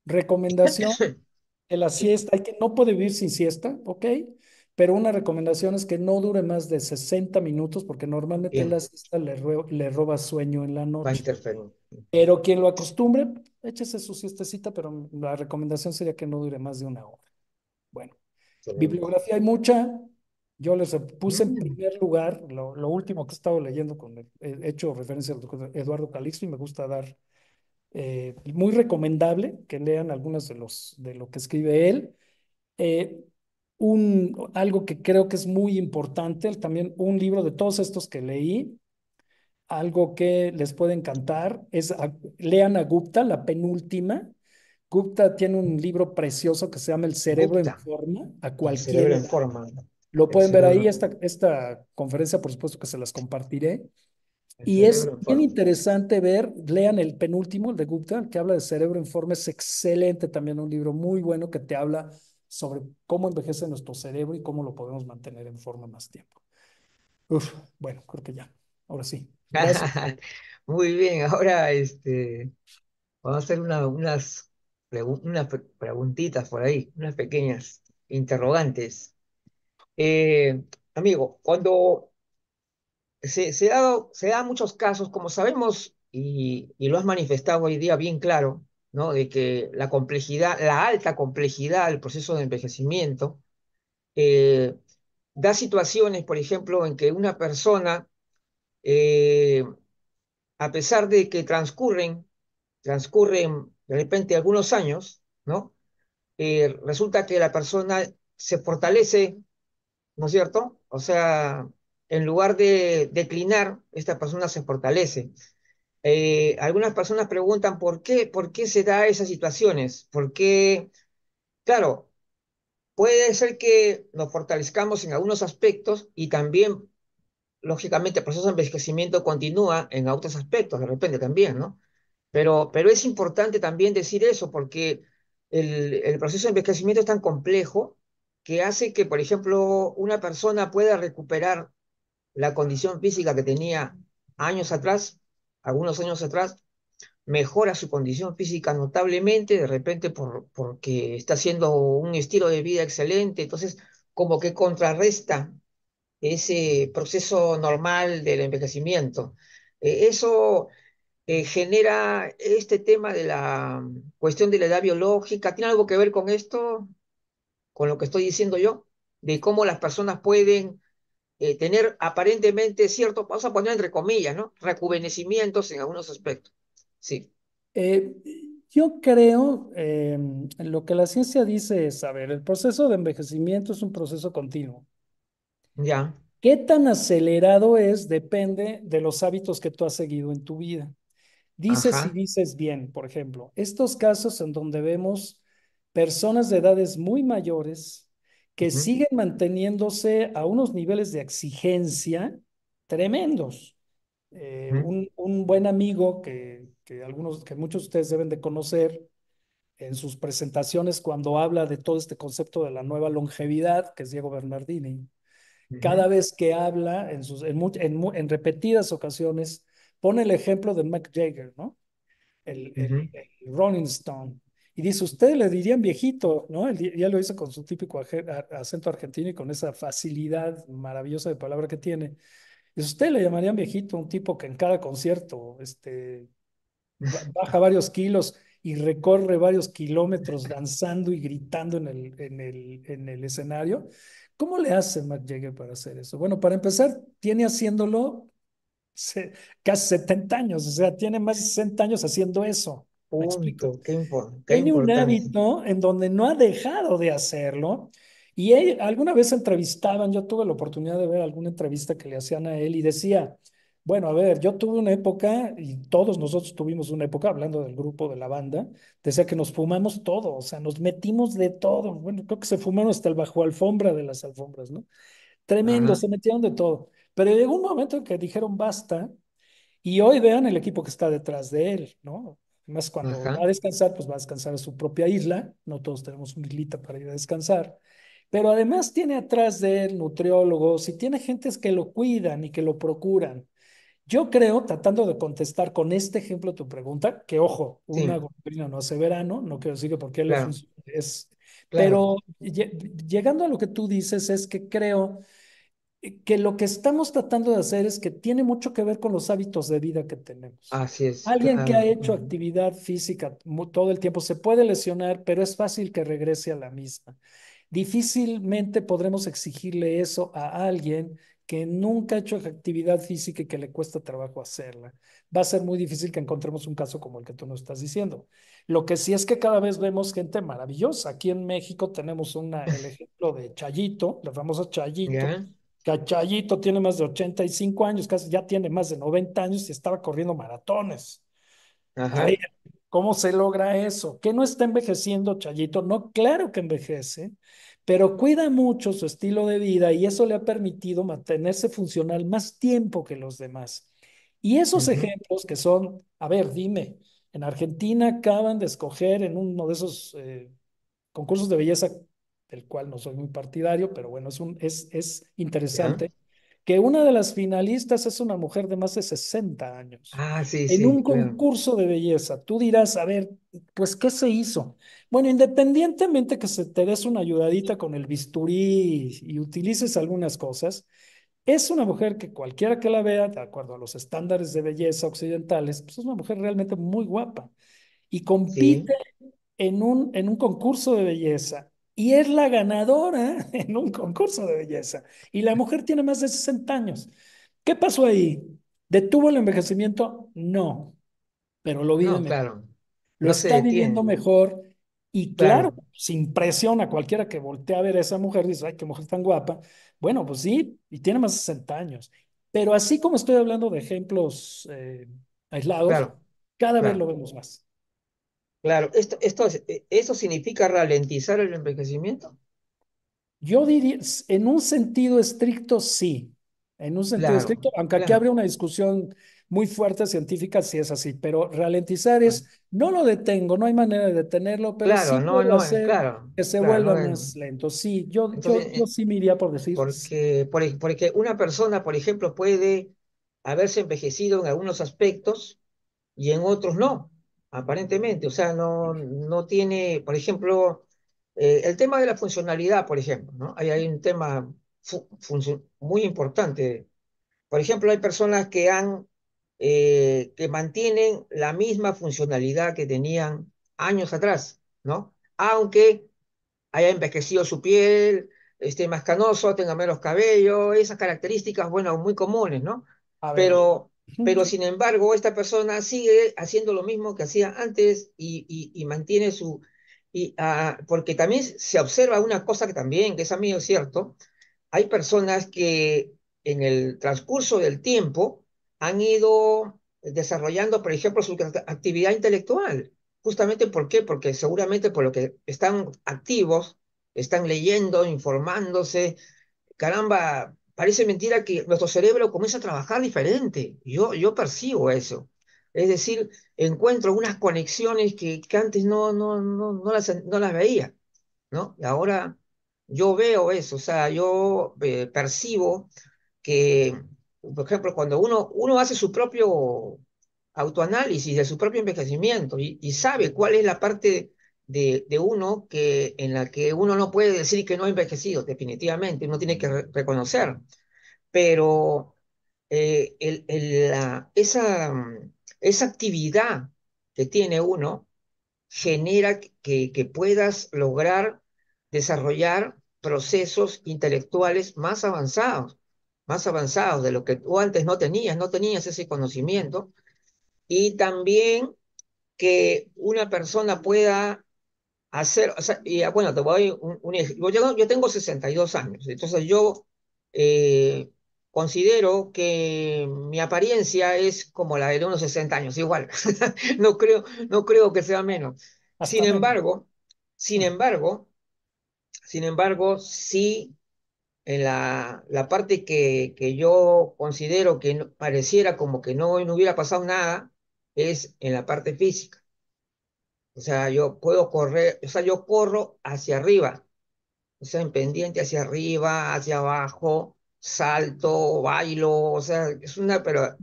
Recomendación que la siesta, no puede vivir sin siesta, ¿ok? Pero una recomendación es que no dure más de 60 minutos porque normalmente la Bien, siesta le roba sueño en la va a noche. interferir. Pero quien lo acostumbre, échese su siestecita, pero la recomendación sería que no dure más de una hora. Bueno, Excelente. bibliografía hay mucha. Yo les puse en Mm, primer lugar lo último que he estado leyendo he hecho referencia al doctor Eduardo Calixto y me gusta dar muy recomendable que lean algunas de lo que escribe él. algo que creo que es muy importante, también un libro de todos estos que leí, algo que les puede encantar, lean a Gupta, la penúltima. Gupta tiene un libro precioso que se llama El cerebro en Gupta, forma a el cualquier cerebro en edad. forma, Lo el pueden ver ahí, cerebro, esta conferencia, por supuesto que se las compartiré. el Y es cerebro en bien forma. interesante ver, lean el penúltimo, el de Gupta, el que habla de cerebro en forma, es excelente también, un libro muy bueno que te habla sobre cómo envejece nuestro cerebro y cómo lo podemos mantener en forma más tiempo. Uf, bueno, creo que ya. Ahora sí. Gracias. Muy bien, ahora vamos a hacer unas preguntitas por ahí, unas pequeñas interrogantes. Amigo, cuando se da muchos casos, como sabemos, y lo has manifestado hoy día bien claro, ¿no? De que la complejidad, la alta complejidad del proceso de envejecimiento, eh, da situaciones, por ejemplo, en que una persona, eh, a pesar de que transcurren de repente algunos años, ¿no? Resulta que la persona se fortalece, ¿no es cierto? O sea, en lugar de declinar, esta persona se fortalece. Algunas personas preguntan por qué se da esas situaciones, por qué, claro, puede ser que nos fortalezcamos en algunos aspectos y también, lógicamente, el proceso de envejecimiento continúa en otros aspectos, de repente también, ¿no? Pero es importante también decir eso porque el proceso de envejecimiento es tan complejo que hace que, por ejemplo, una persona pueda recuperar la condición física que tenía años atrás, algunos años atrás, mejora su condición física notablemente, de repente porque está haciendo un estilo de vida excelente, entonces como que contrarresta ese proceso normal del envejecimiento. Eso genera este tema de la cuestión de la edad biológica. ¿Tiene algo que ver con esto, con lo que estoy diciendo yo? De cómo las personas pueden tener aparentemente cierto, vamos a poner entre comillas, ¿no? Rejuvenecimientos en algunos aspectos. Sí, Eh, yo creo, lo que la ciencia dice es, a ver, el proceso de envejecimiento es un proceso continuo. ya, ¿Qué tan acelerado es? Depende de los hábitos que tú has seguido en tu vida. Dices y ajá, dices bien, por ejemplo, estos casos en donde vemos personas de edades muy mayores que ujú, siguen manteniéndose a unos niveles de exigencia tremendos. ujú, Un buen amigo que muchos de ustedes deben de conocer en sus presentaciones cuando habla de todo este concepto de la nueva longevidad, que es Diego Bernardini, ujú, cada vez que habla en repetidas ocasiones, pone el ejemplo de Mick Jagger, ¿no? ujú, El Rolling Stone. Y dice, usted le dirían viejito, ¿no? Ya lo hizo con su típico acento argentino y con esa facilidad maravillosa de palabra que tiene. Dice, usted le llamarían viejito, un tipo que en cada concierto baja varios kilos y recorre varios kilómetros danzando y gritando en el escenario. ¿Cómo le hace Mick Jagger para hacer eso? Bueno, para empezar, tiene haciéndolo casi 70 años, o sea, tiene más de 60 años haciendo eso. ¿Me explico? punto, qué Tiene un importante. hábito en donde no ha dejado de hacerlo. Y alguna vez entrevistaban, yo tuve la oportunidad de ver alguna entrevista que le hacían a él y decía, bueno, a ver, yo tuve una época y todos nosotros tuvimos una época, hablando del grupo de la banda, decía que nos fumamos todo, o sea, nos metimos de todo. Bueno, creo que se fumaron hasta el bajo alfombra de las alfombras, ¿no? Tremendo, Ajá, se metieron de todo. Pero llegó un momento en que dijeron basta y hoy vean el equipo que está detrás de él, ¿no? Además, cuando va ajá, a descansar, pues va a descansar a su propia isla. No todos tenemos una islita para ir a descansar. Pero además tiene atrás de él nutriólogos y tiene gentes que lo cuidan y que lo procuran. Yo creo, tratando de contestar con este ejemplo tu pregunta, que ojo, una sí, golondrina no hace verano, no quiero decir que porque él le claro, funcione, claro, pero llegando a lo que tú dices, es que creo que lo que estamos tratando de hacer es que tiene mucho que ver con los hábitos de vida que tenemos. así es, Alguien que ha claro. hecho Ujú. actividad física todo el tiempo se puede lesionar, pero es fácil que regrese a la misma. Difícilmente podremos exigirle eso a alguien que nunca ha hecho actividad física y que le cuesta trabajo hacerla, va a ser muy difícil que encontremos un caso como el que tú nos estás diciendo. Lo que sí es que cada vez vemos gente maravillosa. Aquí en México tenemos el ejemplo de Chayito, la famosa Chayito, ¿Ya? que a Chayito tiene más de 85 años, casi ya tiene más de 90 años y estaba corriendo maratones. A ver, Ajá. ¿cómo se logra eso? ¿Que no está envejeciendo Chayito? No, claro que envejece, pero cuida mucho su estilo de vida y eso le ha permitido mantenerse funcional más tiempo que los demás. Y esos Ujú. ejemplos que son, a ver, dime, en Argentina acaban de escoger en uno de esos concursos de belleza, del cual no soy muy partidario, pero bueno, es ¿Ya? interesante, que una de las finalistas es una mujer de más de 60 años. Ah, sí, En sí, un claro. concurso de belleza, tú dirás, a ver, pues, ¿qué se hizo? Bueno, independientemente que se te des una ayudadita con el bisturí y utilices algunas cosas, es una mujer que cualquiera que la vea, de acuerdo a los estándares de belleza occidentales, pues es una mujer realmente muy guapa y compite Sí, en un concurso de belleza y es la ganadora en un concurso de belleza. Y la mujer tiene más de 60 años. ¿Qué pasó ahí? ¿Detuvo el envejecimiento? No, pero lo vive no, mejor. claro. Lo No se está viviendo detiene. mejor y claro, Claro. sin presión a cualquiera que voltee a ver a esa mujer, dice, ay, qué mujer tan guapa. Bueno, pues sí, y tiene más de 60 años. Pero así como estoy hablando de ejemplos aislados, Claro, cada vez lo claro, vemos más. claro. ¿Eso significa ralentizar el envejecimiento? Yo diría, en un sentido estricto, sí. En un sentido Claro, estricto, aunque aquí claro, habría una discusión muy fuerte científica si es así, pero ralentizar claro, es, no lo detengo, no hay manera de detenerlo, pero sí claro, no, puedo no, hacer claro, que se claro, vuelva no, más lento. Sí, entonces, yo sí me iría por decir, porque una persona, por ejemplo, puede haberse envejecido en algunos aspectos y en otros no, aparentemente, o sea, no tiene, por ejemplo, el tema de la funcionalidad, por ejemplo, ¿no? Hay un tema muy importante. Por ejemplo, hay personas que mantienen la misma funcionalidad que tenían años atrás, ¿no? Aunque haya envejecido su piel, esté más canoso, tenga menos cabello, esas características, bueno, muy comunes, ¿no? a ver, Pero, pero ujú, sin embargo, esta persona sigue haciendo lo mismo que hacía antes y mantiene porque también se observa una cosa que también, que es a mí es cierto, hay personas que en el transcurso del tiempo han ido desarrollando, por ejemplo, su actividad intelectual. Justamente ¿por qué? Porque seguramente por lo que están activos, están leyendo, informándose. Caramba, parece mentira que nuestro cerebro comienza a trabajar diferente. Yo percibo eso. Es decir, encuentro unas conexiones que antes no las veía, ¿no? Y ahora yo veo eso, o sea, yo percibo que, por ejemplo, cuando uno hace su propio autoanálisis de su propio envejecimiento y sabe cuál es la parte de uno en la que uno no puede decir que no ha envejecido, definitivamente, uno tiene que reconocer, pero esa actividad que tiene uno genera que puedas lograr desarrollar procesos intelectuales más avanzados de lo que tú antes no tenías ese conocimiento, y también que una persona pueda hacer, o sea, bueno, te voy un ejemplo. Yo tengo 62 años, entonces yo eh, considero que mi apariencia es como la de unos 60 años, igual. No creo que sea menos. Sin hasta menos. embargo, sin embargo, sin embargo, sí, en la parte que yo considero que pareciera como que no hubiera pasado nada, es en la parte física. O sea, yo puedo correr, o sea, yo corro hacia arriba, o sea, en pendiente hacia arriba, hacia abajo, salto, bailo, o sea,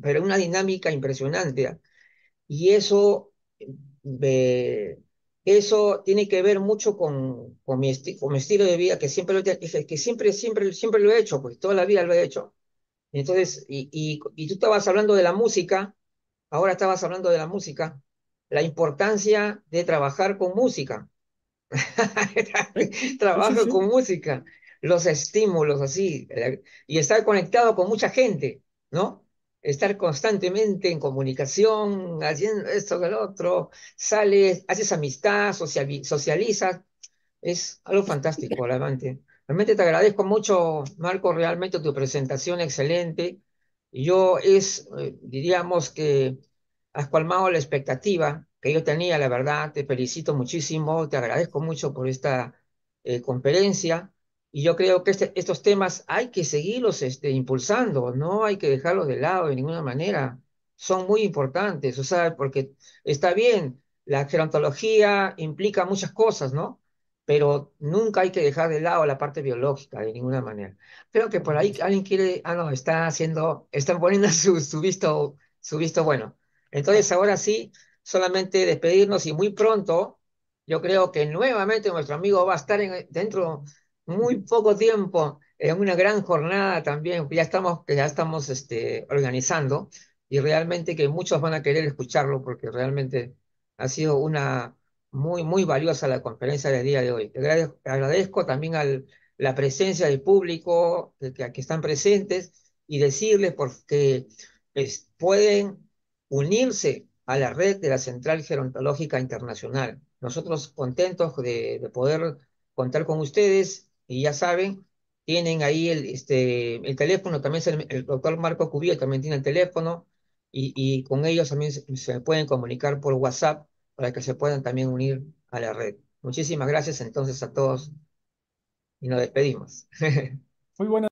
pero una dinámica impresionante. ¿Ah? Y eh, eso tiene que ver mucho con mi estilo de vida, que siempre siempre lo he hecho, pues toda la vida lo he hecho. Entonces, y tú estabas hablando de la música, ahora estabas hablando de la música, la importancia de trabajar con música. Sí, sí, sí, Trabaja con sí. música. los estímulos así, y estar conectado con mucha gente, ¿no? Estar constantemente en comunicación, haciendo esto, que lo otro, sales, haces amistad, socializas, es algo fantástico, realmente. Realmente te agradezco mucho, Marco, realmente tu presentación excelente. Yo diríamos que has colmado la expectativa que yo tenía, la verdad. Te felicito muchísimo, te agradezco mucho por esta conferencia. Y yo creo que estos temas hay que seguirlos impulsando, no hay que dejarlos de lado de ninguna manera. Son muy importantes, o sea, porque está bien, la gerontología implica muchas cosas, ¿no? Pero nunca hay que dejar de lado la parte biológica de ninguna manera. Creo que por ahí Correcto. alguien quiere, no, están poniendo su visto bueno. Entonces, Así ahora es. sí, solamente despedirnos y muy pronto, yo creo que nuevamente nuestro amigo va a estar dentro muy poco tiempo en una gran jornada también, que ya estamos organizando y realmente que muchos van a querer escucharlo porque realmente ha sido una muy, muy valiosa la conferencia del día de hoy. Agradezco también la presencia del público que están presentes y decirles porque pueden unirse a la red de la Central Gerontológica Internacional. Nosotros contentos de poder contar con ustedes y ya saben, tienen ahí el teléfono, también el doctor Marco Cubillo también tiene el teléfono y con ellos también se pueden comunicar por WhatsApp para que se puedan también unir a la red. Muchísimas gracias entonces a todos y nos despedimos. Muy buenas.